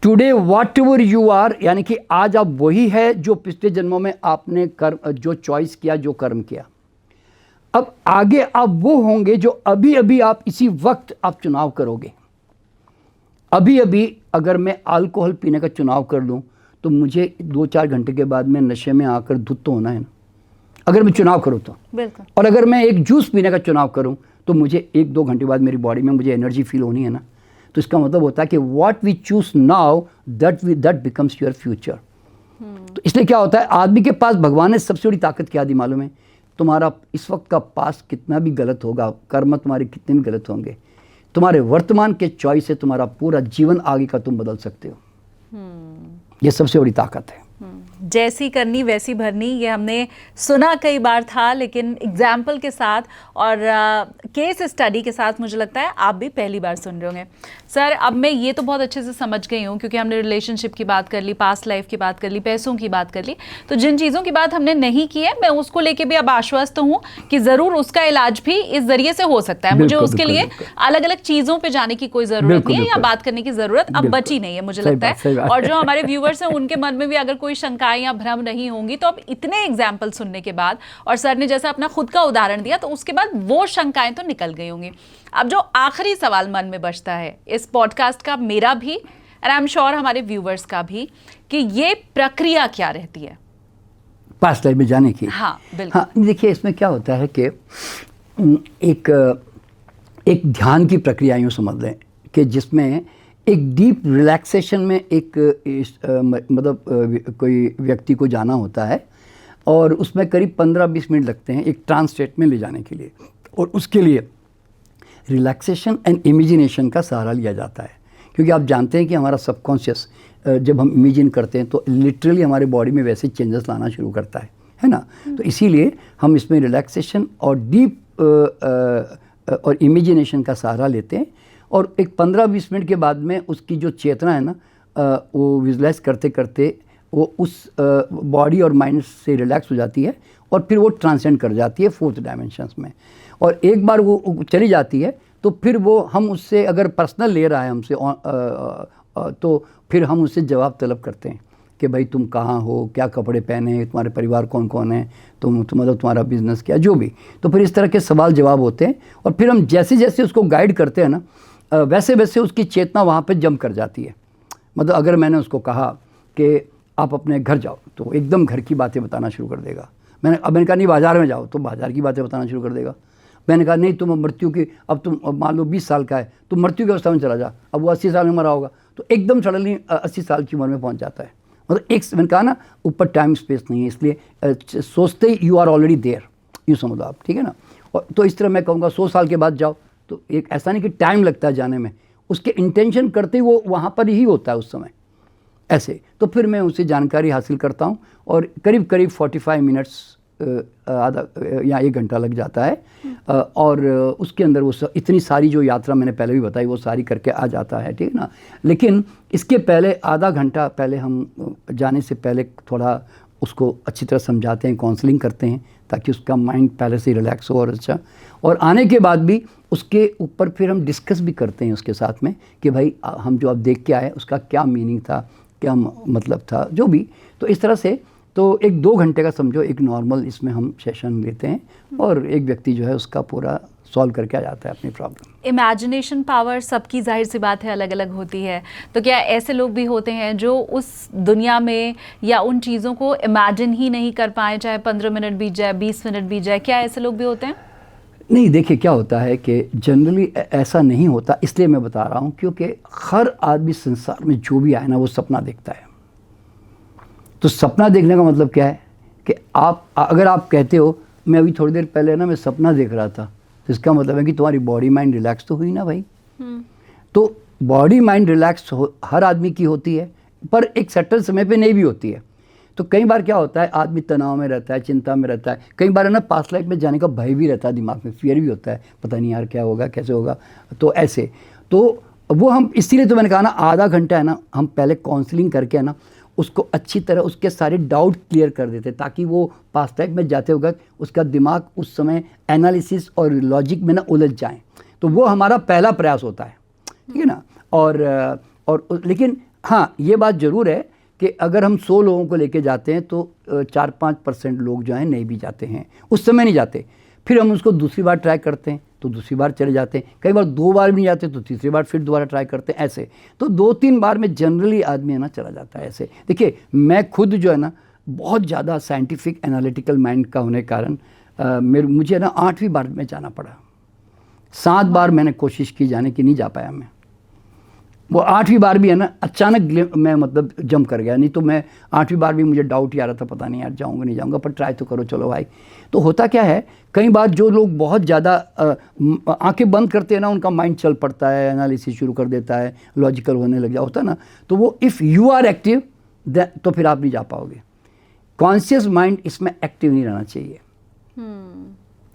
today whatever you are, यानी कि आज आप वही है जो पिछले जन्मों में आपने कर्म जो चॉइस किया, जो कर्म किया। अब आगे आप वो होंगे जो अभी अभी आप इसी वक्त आप चुनाव करोगे। अभी अभी अगर मैं अल्कोहल पीने का चुनाव कर लूँ तो मुझे 2-4 घंटे के बाद में नशे में आकर धुत तो होना है ना, अगर मैं चुनाव करूँ तो। बिल्कुल। और अगर मैं एक जूस पीने का चुनाव करूँ तो मुझे 1-2 घंटे बाद मेरी बॉडी में मुझे एनर्जी फील होनी है ना। तो इसका मतलब होता है कि what we choose now that becomes your future. तो इसलिए क्या होता है, आदमी के पास भगवान ने सबसे बड़ी ताकत क्या दी मालूम है? तुम्हारा इस वक्त का पास कितना भी गलत होगा, कर्म तुम्हारे कितने भी गलत होंगे, तुम्हारे वर्तमान के चॉइस से तुम्हारा पूरा जीवन आगे का तुम बदल सकते हो। ये सबसे बड़ी ताकत है। जैसी करनी वैसी भरनी, ये हमने सुना कई बार था, लेकिन एग्जाम्पल के साथ और केस स्टडी के साथ मुझे लगता है आप भी पहली बार सुन रहे होंगे। सर अब मैं ये तो बहुत अच्छे से समझ गई हूँ, क्योंकि हमने रिलेशनशिप की बात कर ली, पास्ट लाइफ की बात कर ली, पैसों की बात कर ली, तो जिन चीज़ों की बात हमने नहीं की है मैं उसको लेके भी अब आश्वस्त हूँ कि ज़रूर उसका इलाज भी इस जरिए से हो सकता है। मुझे उसके लिए अलग अलग चीज़ों पर जाने की कोई ज़रूरत नहीं है, या बात करने की ज़रूरत अब बची नहीं है मुझे लगता है। और जो हमारे व्यूवर्स हैं उनके मन में भी अगर कोई शंकाएं या भ्रम नहीं होंगी तो अब इतने एग्जाम्पल सुनने के बाद, और सर ने जैसा अपना खुद का उदाहरण दिया, तो उसके बाद वो शंकाएं तो निकल गई होंगी। अब जो आखिरी सवाल मन में बचता है इस पॉडकास्ट का, मेरा भी एंड आई एम श्योर हमारे व्यूवर्स का भी, कि ये प्रक्रिया क्या रहती है पास्ट लाइफ में जाने की? हाँ बिल्कुल। हाँ देखिए इसमें क्या होता है कि एक ध्यान की प्रक्रिया यूँ समझ लें कि जिसमें एक डीप रिलैक्सेशन में कोई व्यक्ति को जाना होता है, और उसमें करीब 15-20 मिनट लगते हैं एक ट्रांस स्टेट में ले जाने के लिए। और उसके लिए रिलैक्सेशन एंड इमेजिनेशन का सहारा लिया जाता है, क्योंकि आप जानते हैं कि हमारा सबकॉन्शियस जब हम इमेजिन करते हैं तो लिटरली हमारे बॉडी में वैसे चेंजेस लाना शुरू करता है ना। तो इसीलिए हम इसमें रिलैक्सेशन और डीप और इमेजिनेशन का सहारा लेते हैं और एक 15-20 मिनट के बाद में उसकी जो चेतना है ना वो विजुलाइज करते करते वो उस बॉडी और माइंड से रिलैक्स हो जाती है और फिर वो ट्रांसेंड कर जाती है 4th डायमेंशंस में। और एक बार वो चली जाती है तो फिर वो हम उससे अगर पर्सनल ले रहा है हमसे तो फिर हम उससे जवाब तलब करते हैं कि भाई तुम कहाँ हो, क्या कपड़े पहने हैं, तुम्हारे परिवार कौन कौन है, मतलब तुम्हारा बिजनेस क्या, जो भी। तो फिर इस तरह के सवाल जवाब होते हैं और फिर हम जैसे जैसे उसको गाइड करते हैं ना वैसे वैसे उसकी चेतना वहाँ पे जंप कर जाती है। मतलब अगर मैंने उसको कहा कि आप अपने घर जाओ तो एकदम घर की बातें बताना शुरू कर देगा। मैंने कहा नहीं बाज़ार में जाओ तो बाज़ार की बातें बताना शुरू कर देगा। मैंने कहा नहीं तुम मृत्यु की, अब तुम मान लो 20 साल का है, तुम मृत्यु की अवस्था में चला जा, अब वो 80 साल में मरा होगा तो एकदम सडनली 80 साल की उम्र में पहुंच जाता है। मतलब एक मैंने कहा ना ऊपर टाइम स्पेस नहीं है, इसलिए सोचते ही यू आर ऑलरेडी देयर, यूँ समझ लो आप, ठीक है ना। और तो इस तरह मैं कहूँगा 100 साल के बाद जाओ तो एक ऐसा नहीं कि टाइम लगता है जाने में, उसके इंटेंशन करते ही वो वहाँ पर ही होता है उस समय ऐसे। तो फिर मैं उससे जानकारी हासिल करता हूँ और करीब करीब 45 मिनट्स आधा या 1 घंटा लग जाता है और उसके अंदर वो इतनी सारी जो यात्रा मैंने पहले भी बताई वो सारी करके आ जाता है, ठीक है ना। लेकिन इसके पहले आधा घंटा पहले हम जाने से पहले थोड़ा उसको अच्छी तरह समझाते हैं, काउंसलिंग करते हैं ताकि उसका माइंड पहले से रिलैक्स हो और अच्छा। और आने के बाद भी उसके ऊपर फिर हम डिस्कस भी करते हैं उसके साथ में कि भाई हम जो अब देख के आए उसका क्या मीनिंग था, क्या मतलब था, जो भी। तो इस तरह से तो 1-2 घंटे का समझो एक नॉर्मल इसमें हम सेशन लेते हैं और एक व्यक्ति जो है उसका पूरा सॉल्व करके आ जाता है अपनी प्रॉब्लम। इमेजिनेशन पावर सबकी जाहिर सी बात है अलग अलग होती है, तो क्या ऐसे लोग भी होते हैं जो उस दुनिया में या उन चीज़ों को इमेजिन ही नहीं कर पाए, चाहे 15 मिनट बीत जाए, 20 मिनट बीत जाए, क्या ऐसे लोग भी होते हैं? नहीं, देखिए क्या होता है कि जनरली ऐसा नहीं होता, इसलिए मैं बता रहा हूँ क्योंकि हर आदमी संसार में जो भी आए ना वो सपना देखता है। तो सपना देखने का मतलब क्या है कि अगर आप कहते हो मैं अभी थोड़ी देर पहले ना मैं सपना देख रहा था, तो इसका मतलब है कि तुम्हारी बॉडी माइंड रिलैक्स तो हुई ना भाई। तो बॉडी माइंड रिलैक्स हर आदमी की होती है पर एक सर्टेन समय पे नहीं भी होती है। तो कई बार क्या होता है आदमी तनाव में रहता है, चिंता में रहता है, कई बार है ना पास्ट लाइफ में जाने का भय भी रहता है, दिमाग में फियर भी होता है, पता नहीं यार क्या होगा कैसे होगा। तो ऐसे तो वो हम इसीलिए तो मैंने कहा ना आधा घंटा है ना हम पहले काउंसलिंग करके है ना उसको अच्छी तरह उसके सारे डाउट क्लियर कर देते ताकि वो पास्ट लाइफ में जाते वक्त उसका दिमाग उस समय एनालिसिस और लॉजिक में ना उलझ जाए। तो वो हमारा पहला प्रयास होता है, ठीक है ना। और लेकिन हाँ ये बात ज़रूर है कि अगर हम 100 लोगों को लेके जाते हैं तो 4-5% लोग जो हैं नहीं भी जाते हैं, उस समय नहीं जाते। फिर हम उसको दूसरी बार ट्राई करते हैं तो दूसरी बार चले जाते हैं, कई बार 2 बार भी नहीं जाते तो तीसरी बार फिर दोबारा ट्राई करते हैं ऐसे। तो 2-3 बार में जनरली आदमी है ना चला जाता है ऐसे। देखिए मैं खुद जो है ना बहुत ज़्यादा साइंटिफिक एनालिटिकल माइंड का होने के कारण मुझे ना 8वीं बार में जाना पड़ा। 7 बार मैंने कोशिश की जाने की, नहीं जा पाया मैं। वो 8वीं बार भी है ना अचानक मैं मतलब जंप कर गया, नहीं तो मैं 8वीं बार भी मुझे डाउट ही आ रहा था पता नहीं यार जाऊँगा नहीं जाऊँगा, पर ट्राई तो करो चलो भाई। तो होता क्या है कई बार जो लोग बहुत ज़्यादा आंखें बंद करते हैं ना उनका माइंड चल पड़ता है, एनालिसिस शुरू कर देता है, लॉजिकल होने लग जाता होता है ना। तो वो इफ़ यू आर एक्टिव तो फिर आप नहीं जा पाओगे। कॉन्शियस माइंड इसमें एक्टिव नहीं रहना चाहिए।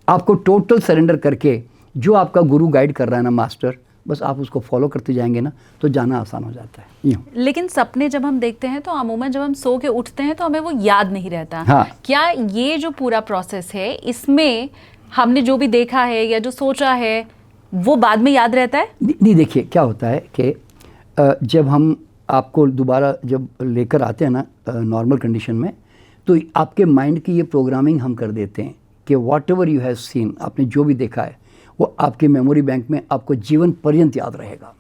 आपको टोटल सरेंडर करके जो आपका गुरु गाइड कर रहा है ना मास्टर, बस आप उसको फॉलो करते जाएंगे ना तो जाना आसान हो जाता है यूँ। लेकिन सपने जब हम देखते हैं तो अमूमन जब हम सो के उठते हैं तो हमें वो याद नहीं रहता। हाँ। क्या ये जो पूरा प्रोसेस है इसमें हमने जो भी देखा है या जो सोचा है वो बाद में याद रहता है? नहीं, देखिए क्या होता है कि जब हम आपको दोबारा जब लेकर आते हैं ना नॉर्मल कंडीशन में तो आपके माइंड की ये प्रोग्रामिंग हम कर देते हैं कि what ever you have seen, आपने जो भी देखा है वो आपके मेमोरी बैंक में आपको जीवन पर्यंत याद रहेगा।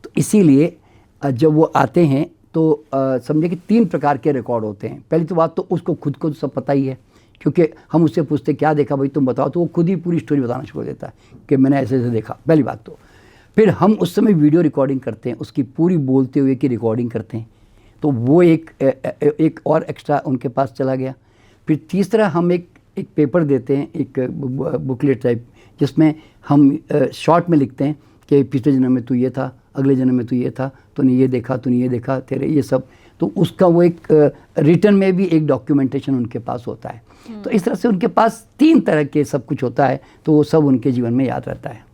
तो इसीलिए जब वो आते हैं तो समझे कि 3 प्रकार के रिकॉर्ड होते हैं। पहली तो बात तो उसको खुद को सब पता ही है क्योंकि हम उससे पूछते क्या देखा भाई तुम बताओ, तो वो खुद ही पूरी स्टोरी बताना शुरू कर देता है कि मैंने ऐसे ऐसे देखा, पहली बात तो। फिर हम उस समय वीडियो रिकॉर्डिंग करते हैं, उसकी पूरी बोलते हुए की रिकॉर्डिंग करते हैं, तो वो एक और एक्स्ट्रा उनके पास चला गया। फिर तीसरा हम एक पेपर देते हैं, एक बुकलेट टाइप, जिसमें हम शॉर्ट में लिखते हैं कि पिछले जन्म में तू ये था, अगले जन्म में तू ये था, तूने ये देखा, तूने ये देखा, तेरे ये सब। तो उसका वो एक रिटर्न में भी एक डॉक्यूमेंटेशन उनके पास होता है। तो इस तरह से उनके पास 3 तरह के सब कुछ होता है, तो वो सब उनके जीवन में याद रहता है।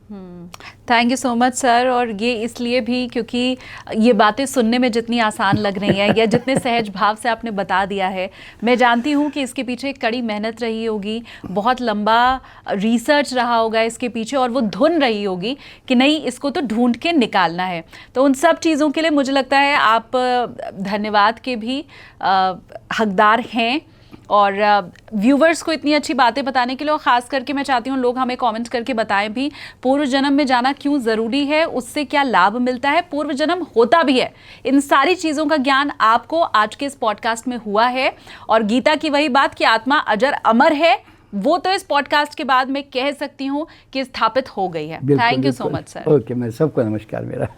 Thank you so much sir. और ये इसलिए भी क्योंकि ये बातें सुनने में जितनी आसान लग रही हैं या जितने सहज भाव से आपने बता दिया है, मैं जानती हूँ कि इसके पीछे एक कड़ी मेहनत रही होगी, बहुत लंबा रिसर्च रहा होगा इसके पीछे, और वो धुन रही होगी कि नहीं इसको तो ढूंढ के निकालना है। तो उन सब चीज़ों के लिए मुझे लगता है आप धन्यवाद के भी हकदार हैं, और व्यूवर्स को इतनी अच्छी बातें बताने के लिए। और ख़ास करके मैं चाहती हूँ लोग हमें कमेंट करके बताएं भी पूर्व जन्म में जाना क्यों ज़रूरी है, उससे क्या लाभ मिलता है, पूर्व जन्म होता भी है। इन सारी चीज़ों का ज्ञान आपको आज के इस पॉडकास्ट में हुआ है। और गीता की वही बात कि आत्मा अजर अमर है, वो तो इस पॉडकास्ट के बाद मैं कह सकती हूँ कि स्थापित हो गई है। Thank you so much sir. Okay, मैं सबको नमस्कार मेरा।